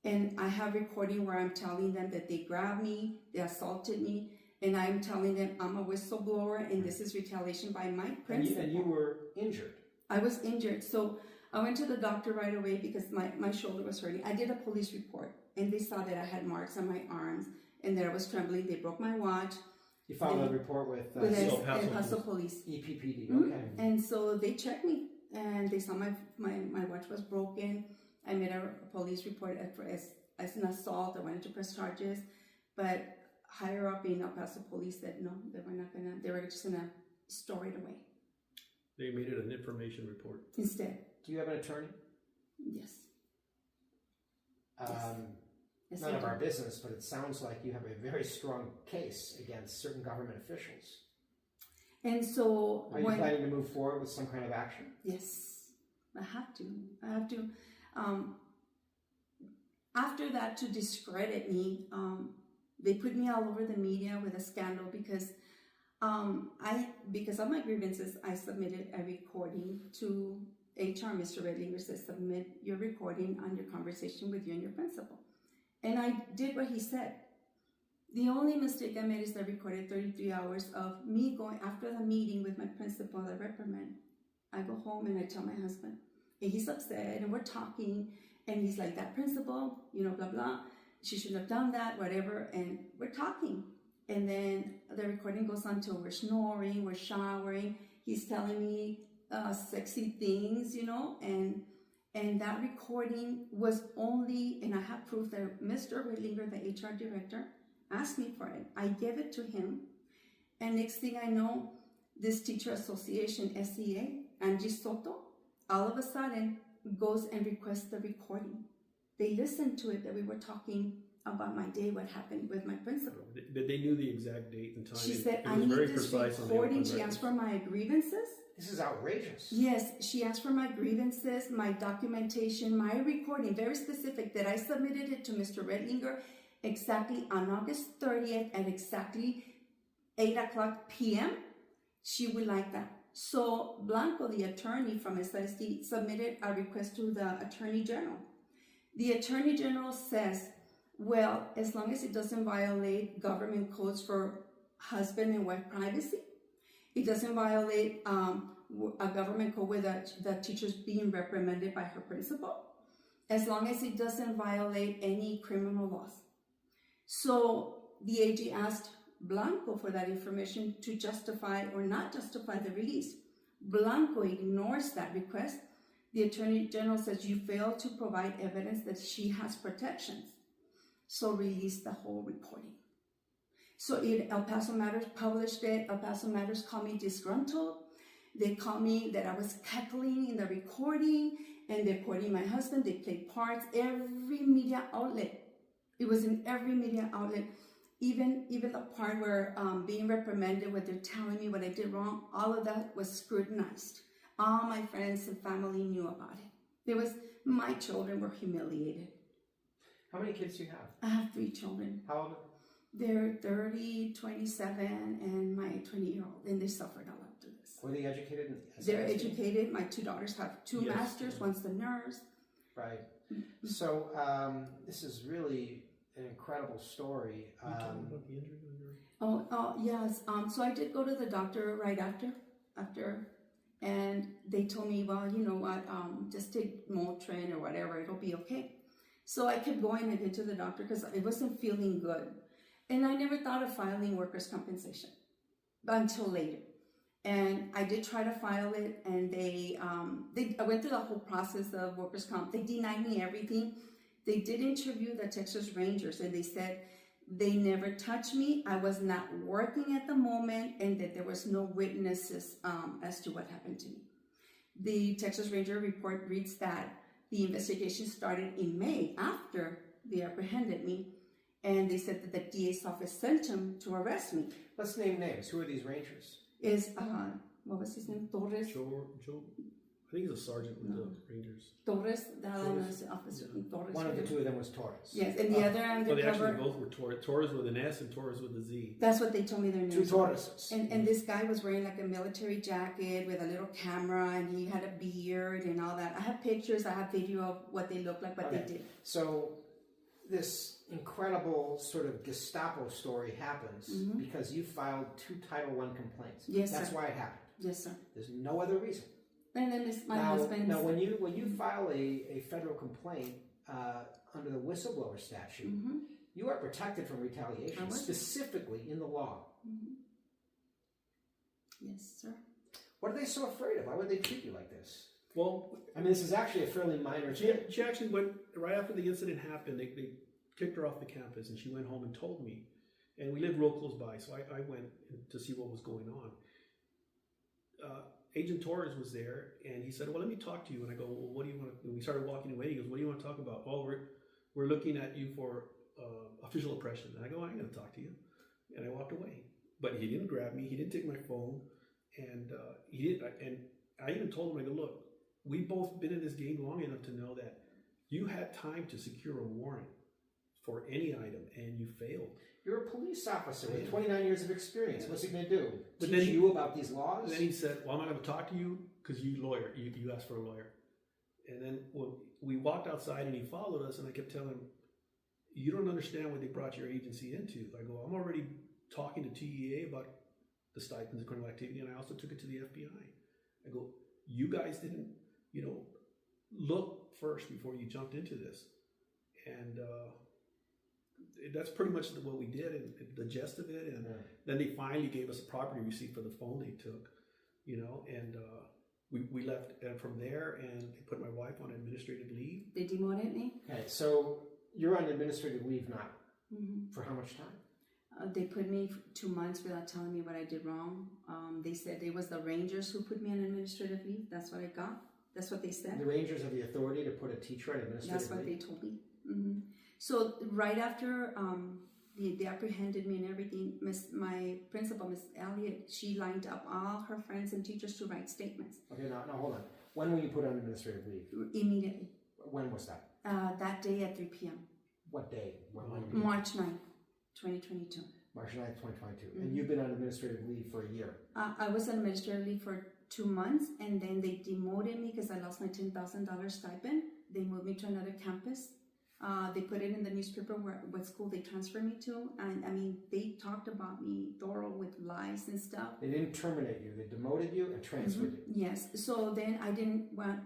And I have recording where I'm telling them that they grabbed me, they assaulted me, and I'm telling them I'm a whistleblower and this is retaliation by my principal. And you were injured. I was injured. So I went to the doctor right away because my shoulder was hurting. I did a police report and they saw that I had marks on my arms and that I was trembling. They broke my watch. You filed a report with Paso Police. EPPD, Mm-hmm. okay. And so they checked me and they saw my watch was broken. I made a police report as an assault. I wanted to press charges, but higher up in El Paso Police said no, they were just gonna store it away. They made it an information report. Instead. Do you have an attorney? Yes. Yes, None of our business, but it sounds like you have a very strong case against certain government officials. And so are you planning to move forward with some kind of action? Yes, I have to. After that, to discredit me, they put me all over the media with a scandal because because of my grievances, I submitted a recording to HR. Mr. Redlinger says, submit your recording on your conversation with you and your principal. And I did what he said. The only mistake I made is I recorded 33 hours of me going after the meeting with my principal, the reprimand. I go home and I tell my husband, and he's upset and we're talking and he's like, that principal, blah, blah, she shouldn't have done that, whatever. And we're talking. And then the recording goes on till we're snoring, we're showering. He's telling me sexy things, and that recording was only, and I have proof that Mr. Redlinger, the HR director, asked me for it. I gave it to him. And next thing I know, this teacher association, SEA, Angie Soto, all of a sudden goes and requests the recording. They listened to it that we were talking about my day, what happened with my principal. They knew the exact date and time. She said, it I was need very this precise on the recording. open She record. asked for my grievances. This is outrageous. Yes, she asked for my grievances, my documentation, my recording, very specific, that I submitted it to Mr. Redlinger exactly on August 30th at exactly 8:00 p.m. She would like that. So Blanco, the attorney from SISD, submitted a request to the Attorney General. The Attorney General says, well, as long as it doesn't violate government codes for husband and wife privacy, it doesn't violate a government code with the teachers being reprimanded by her principal, as long as it doesn't violate any criminal laws. So the AG asked Blanco for that information to justify or not justify the release. Blanco ignores that request. The Attorney General says, you fail to provide evidence that she has protections. So release the whole recording. So El Paso Matters published it. El Paso Matters called me disgruntled. They called me that I was cackling in the recording, and they're quoting my husband. They played parts. Every media outlet. It was in every media outlet. Even the part where being reprimanded, where they're telling me what I did wrong, all of that was scrutinized. All my friends and family knew about it. My children were humiliated. How many kids do you have? I have 3 children. How old? They're 30, 27, and my 20-year-old, and they suffered a lot through this. Were they educated? They're educated. My 2 daughters have 2 Yes. masters. One's the nurse. Right. So this is really an incredible story. You told me about the injury on your... Oh, yes. So I did go to the doctor right after, and they told me, well, you know what, just take Motrin or whatever, it'll be okay. So I kept going again to the doctor because I wasn't feeling good. And I never thought of filing workers' compensation until later. And I did try to file it, and I went through the whole process of workers' comp. They denied me everything. They did interview the Texas Rangers, and they said they never touched me. I was not working at the moment, and that there was no witnesses as to what happened to me. The Texas Ranger report reads that the investigation started in May after they apprehended me, and they said that the DA's office sent him to arrest me. Let's name names. Who are these rangers? Is what was his name? Torres. Joe, I think he's a sergeant with the Rangers. Torres, the officer. Yeah. Torres. One of the two of them was Torres. Yes, and the other Well, they undercover. actually both were Torres. Torres with an S and Torres with a Z. That's what they told me their names. Two Torreses. And this guy was wearing like a military jacket with a little camera, and he had a beard and all that. I have pictures, I have video of what they looked like, what they did. So this incredible sort of Gestapo story happens because you filed 2 Title I complaints. Yes, That's sir. why it happened. Yes, sir. There's no other reason. And then my Now, husband. now when you file a federal complaint under the whistleblower statute, you are protected from retaliation, specifically in the law. Yes, sir. What are they so afraid of? Why would they treat you like this? Well, I mean, this is actually a fairly minor thing. she actually went, right after the incident happened, they kicked her off the campus, and she went home and told me. And we lived real close by, so I went to see what was going on. Agent Torres was there, and he said, well, let me talk to you. And I go, well, what do you want to, and we started walking away. He goes, what do you want to talk about? Oh, we're looking at you for official oppression. And I go, I ain't going to talk to you. And I walked away. But he didn't grab me. He didn't take my phone. And he didn't. And I even told him, I go, look, we've both been in this game long enough to know that you had time to secure a warrant for any item, and you failed. You're a police officer with 29 years of experience. What's he going to do? But Teach then you about these laws? And then he said, well, I'm not going to talk to you because you asked for a lawyer. And then we walked outside, and he followed us, and I kept telling him, you don't understand what they brought your agency into. I go, I'm already talking to TEA about the stipends and criminal activity, and I also took it to the FBI. I go, you guys didn't, look first before you jumped into this. And that's pretty much what we did, and the gist of it. And then they finally gave us a property receipt for the phone they took, and we left from there, and they put my wife on administrative leave. They demoted me. Okay, so you're on administrative leave now. For how much time? They put me 2 months without telling me what I did wrong. They said it was the Rangers who put me on administrative leave. That's what I got. That's what they said. The Rangers have the authority to put a teacher on administrative That's what leave? they told me. So right after they apprehended me and everything, my principal, Miss Elliott, she lined up all her friends and teachers to write statements. Okay, now hold on. When were you put on administrative leave? Immediately. When was that? That day at 3 p.m. What day? March 9th, 2022. March 9th, 2022. And you've been on administrative leave for a year? I was on administrative leave for 2 months, and then they demoted me because I lost my $10,000 stipend. They moved me to another campus. They put it in the newspaper what school they transferred me to, and I mean, they talked about me thorough with lies and stuff. They didn't terminate you, they demoted you and transferred you. Yes, so then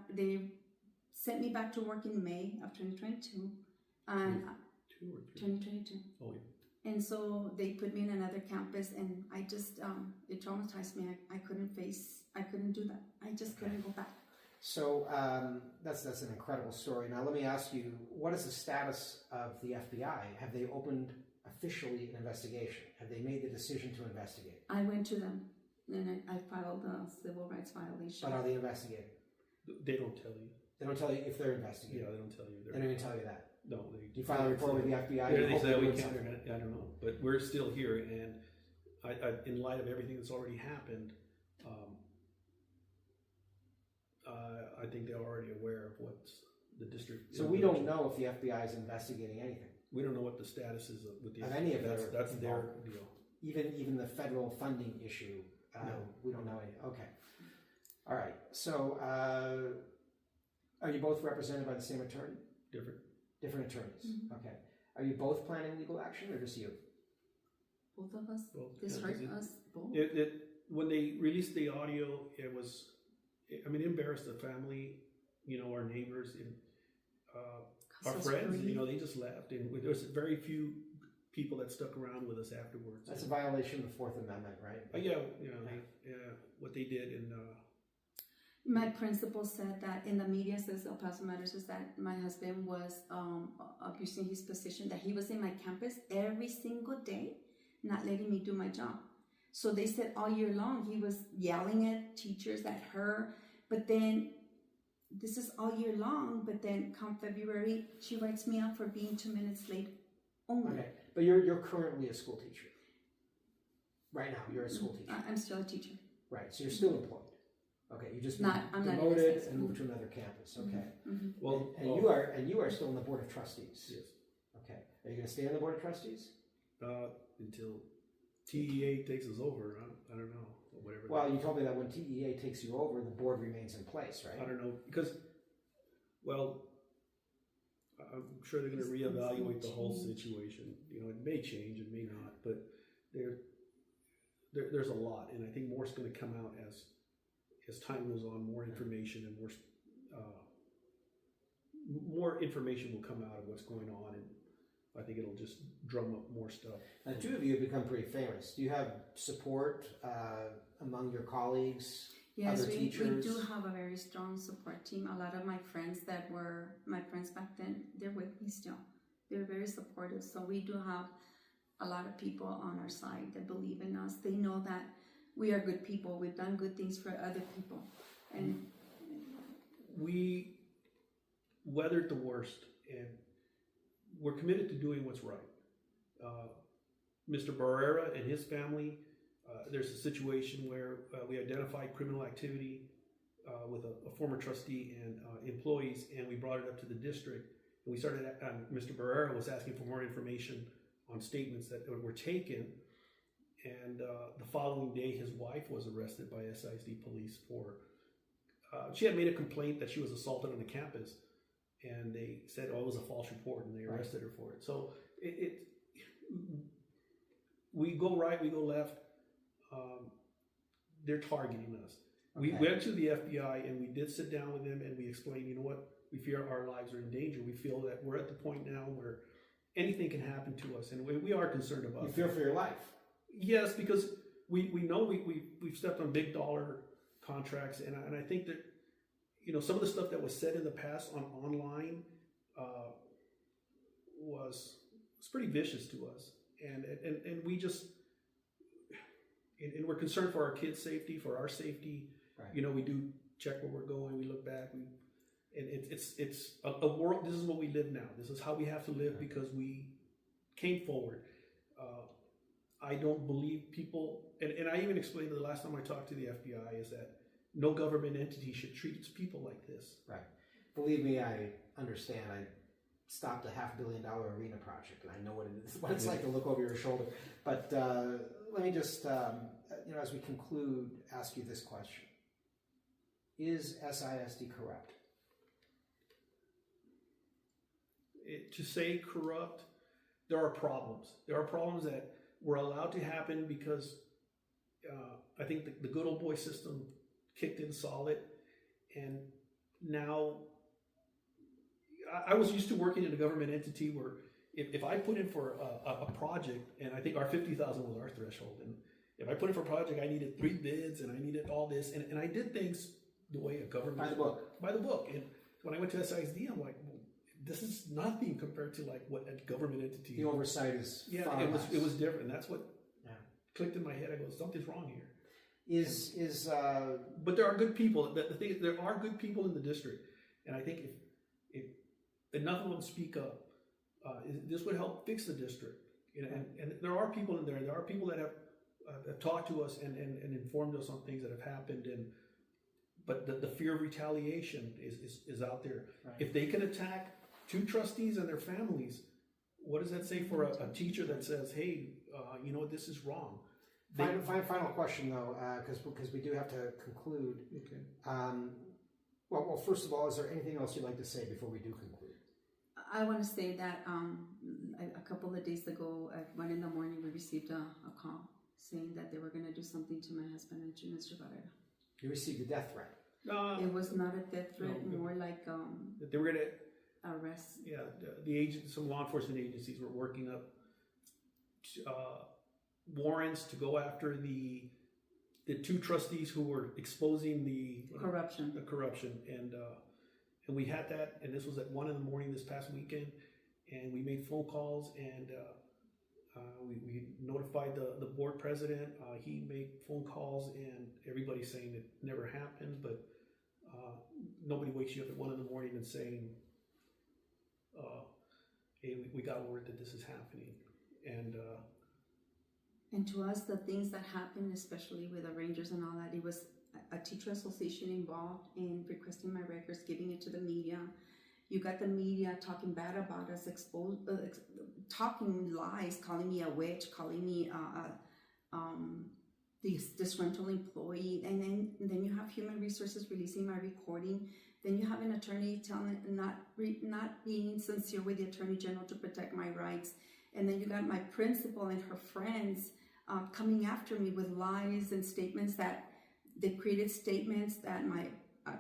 they sent me back to work in May of 2022, and 2022. Oh, yeah. And so they put me in another campus, and I just, it traumatized me. I couldn't do that. I just couldn't go back. So that's an incredible story. Now let me ask you, what is the status of the FBI? Have they opened officially an investigation? Have they made the decision to investigate? I went to them, and I filed a civil rights violation. But are they investigating? They don't tell you. They don't tell you if they're investigating? Yeah, they don't tell you. They don't even tell you that? No. Do you file a report with the FBI? Yeah, they say we can't. I don't know. But we're still here, and in light of everything that's already happened, I think they're already aware of what's the district. So we don't know if the FBI is investigating anything. We don't know what the status is with the of any of that. That's their deal. Even the federal funding issue, No. we don't know any. Okay. All right. So are you both represented by the same attorney? Different attorneys. Okay. Are you both planning legal action, or just you? Both of us. Both. This hurt us both. When they released the audio, it embarrassed the family, our neighbors, and our friends. They just left, and there was very few people that stuck around with us afterwards. That's a violation of the Fourth Amendment, right? Yeah, what they did, and My principal said that in the media, says El Paso Matters, is that my husband was abusing his position, that he was in my campus every single day, not letting me do my job. So they said all year long he was yelling at teachers, at her, but then this is all year long, but then come February, she writes me up for being 2 minutes late only. Okay, but you're currently a school teacher. Right now, you're a school teacher. I'm still a teacher. Right, so you're still employed. Okay, you just I'm not demoted in and moved to another campus. Okay, Mm-hmm. Well, and you are still on the board of trustees. yes. Okay, are you going to stay on the board of trustees? Until TEA takes us over. I don't know. Whatever. Well, you told me that when TEA takes you over, the board remains in place, right? I don't know because, well, I'm sure they're going to reevaluate the whole situation. You know, it may change, it may not, but there's a lot, and I think more's going to come out as time goes on. More information and more information will come out of what's going on, and I think it'll just drum up more stuff. Now, two of you have become pretty famous. Do you have support among your colleagues? Yes, other we teachers? do have a very strong support team. A lot of my friends that were my friends back then, they're with me still. They're very supportive. So we do have a lot of people on our side that believe in us. They know that we are good people. We've done good things for other people. And we weathered the worst, and we're committed to doing what's right. Mr. Barrera and his family, there's a situation where we identified criminal activity with a former trustee and employees, and we brought it up to the district. And we started, Mr. Barrera was asking for more information on statements that were taken. And the following day, his wife was arrested by SISD police for, she had made a complaint that she was assaulted on the campus. And they said, oh, it was a false report, and they arrested her for it. So we go right, we go left. They're targeting us. Okay. We went to the FBI and we did sit down with them and we explained, you know what, we fear our lives are in danger. We feel that we're at the point now where anything can happen to us, and we are concerned about it. You fear for your life? Yes, because we know we've stepped on big dollar contracts, and I think that, you know, some of the stuff that was said in the past online was pretty vicious to us, and we just and we're concerned for our kids' safety, for our safety. Right. You know, we do check where we're going. We look back. And it's a world. This is what we live now. This is how we have to live because we came forward. I don't believe people, and I even explained the last time I talked to the FBI, is that no government entity should treat its people like this. Right. Believe me, I understand. I stopped a $500 million arena project, and I know what it is, what it's like to look over your shoulder. But let me just, you know, as we conclude, ask you this question: is SISD corrupt? To say corrupt, there are problems. There are problems that were allowed to happen because I think the good old boy system kicked in solid, and now I was used to working in a government entity where if I put in for a project, and I think our 50,000 was our threshold, and if I put in for a project, I needed 3 bids and I needed all this, and I did things the way a government by the book. And when I went to SISD, I'm like, well, this is nothing compared to like what a government entity. The oversight is far less. It was different. That's what clicked in my head. I go, something's wrong here. But there are good people. The thing is, there are good people in the district, and I think if enough of them speak up, this would help fix the district. You know, and there are people in there. There are people that have talked to us and informed us on things that have happened. But the fear of retaliation is out there. Right. If they can attack 2 trustees and their families, what does that say for a teacher that says, hey, you know what, this is wrong? Final question, though, because we do have to conclude. Okay. Well, first of all, is there anything else you'd like to say before we do conclude? I want to say that a couple of days ago, at 1 a.m, we received a call saying that they were going to do something to my husband and to Mr. Barrera. You received a death threat. It was not a death threat, more like that they were going to arrest. Yeah, some law enforcement agencies were working up warrants to go after the the two trustees who were exposing the Corruption. and we had that, and this was at 1 a.m. this past weekend, and we made phone calls, and we notified the board president. He made phone calls, and everybody's saying it never happened, but nobody wakes you up at 1 a.m. and saying, hey, we got word that this is happening. And to us, the things that happened, especially with the Rangers and all that, it was a teacher association involved in requesting my records, giving it to the media. You got the media talking bad about us, talking lies, calling me a witch, calling me this disgruntled employee, and then you have human resources releasing my recording. Then you have an attorney telling not being sincere with the attorney general to protect my rights, and then you got my principal and her friends coming after me with lies and statements that they created statements that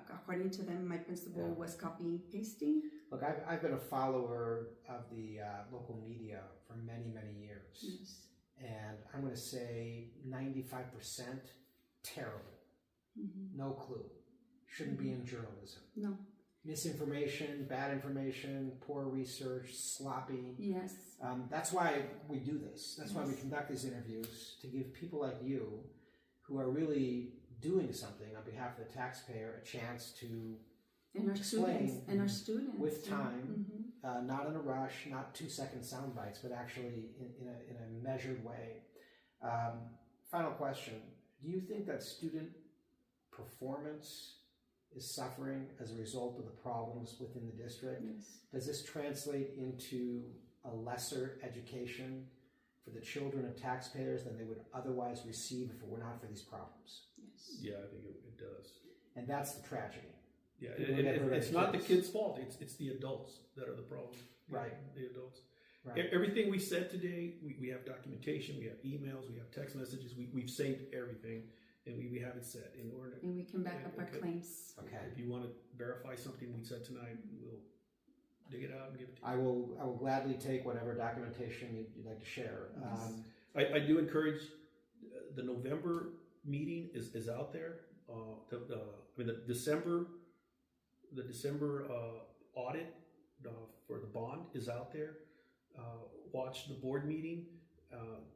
according to them, my principal was copying pasting. Look, I've been a follower of the local media for many, many years. Yes. And I'm going to say 95% terrible. Mm-hmm. No clue. Shouldn't be in journalism. No. Misinformation, bad information, poor research, sloppy. Yes. That's why we do this. That's why we conduct these interviews, to give people like you who are really doing something on behalf of the taxpayer a chance to and our explain students with time, mm-hmm. Not in a rush, not 2-second sound bites, but actually in a measured way. Final question. Do you think that student performance is suffering as a result of the problems within the district? Yes. Does this translate into a lesser education for the children of taxpayers than they would otherwise receive if it were not for these problems? Yes. Yeah, I think it does. And that's the tragedy. Yeah, it's not the kids' fault. It's the adults that are the problem. Right. The adults. Right. Everything we said today, we have documentation, we have emails, we have text messages, we've saved everything, and we have it set in order. And we can back up our claims. Okay. If you want to verify something we said tonight, we'll dig it out and give it to you. I will gladly take whatever documentation you'd like to share. Yes. I do encourage the November meeting is out there. The December audit for the bond is out there. Watch the board meeting.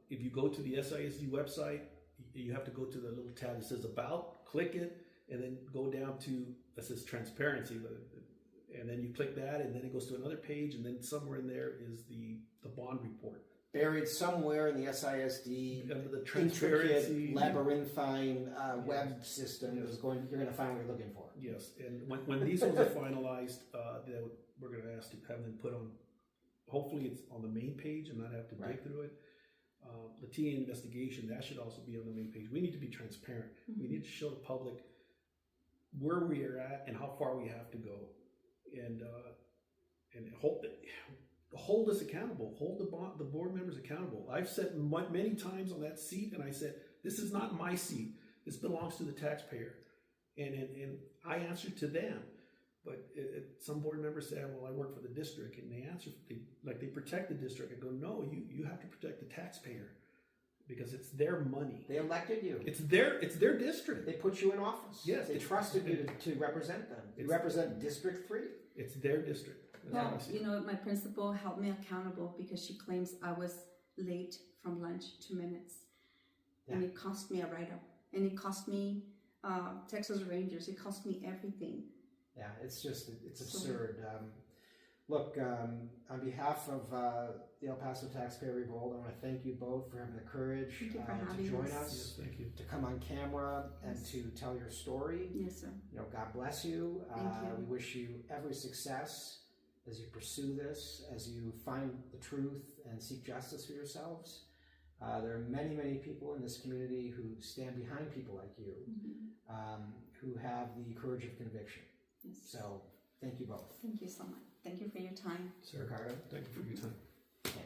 If you go to the SISD website, you have to go to the little tab that says About, click it, and then go down to that says Transparency, and then you click that, and then it goes to another page, and then somewhere in there is the bond report. Buried somewhere in the SISD, Under the transparency, intricate, labyrinthine web system, you're going to find what you're looking for. Yes, and when these ones are finalized, we're going to ask to have them put on. Hopefully, it's on the main page and not have to dig through it. The TA investigation, that should also be on the main page. We need to be transparent. Mm-hmm. We need to show the public where we are at and how far we have to go, and hold us accountable. Hold the board members accountable. I've sat many times on that seat, and I said, "This is not my seat. This belongs to the taxpayer," and I answer to them. But some board members say, "Well, I work for the district," and they answer they protect the district. I go, "No, you have to protect the taxpayer because it's their money. They elected you. It's their district. They put you in office. Yes, they trusted you to represent them. You represent District 3. It's their district." Well, my principal held me accountable because she claims I was late from lunch 2 minutes, and it cost me a write-up, and it cost me Texas Rangers. It cost me everything. Yeah, it's absurd. Look, on behalf of the El Paso Taxpayer Revolt, I want to thank you both for having the courage to join us. Yes, thank you. To come on camera and to tell your story. Yes, sir. God bless you. Thank you. We wish you every success as you pursue this, as you find the truth and seek justice for yourselves. There are many, many people in this community who stand behind people like you, who have the courage of conviction. Yes. So, thank you both. Thank you so much. Thank you for your time. Sir Ricardo. Thank you for your time.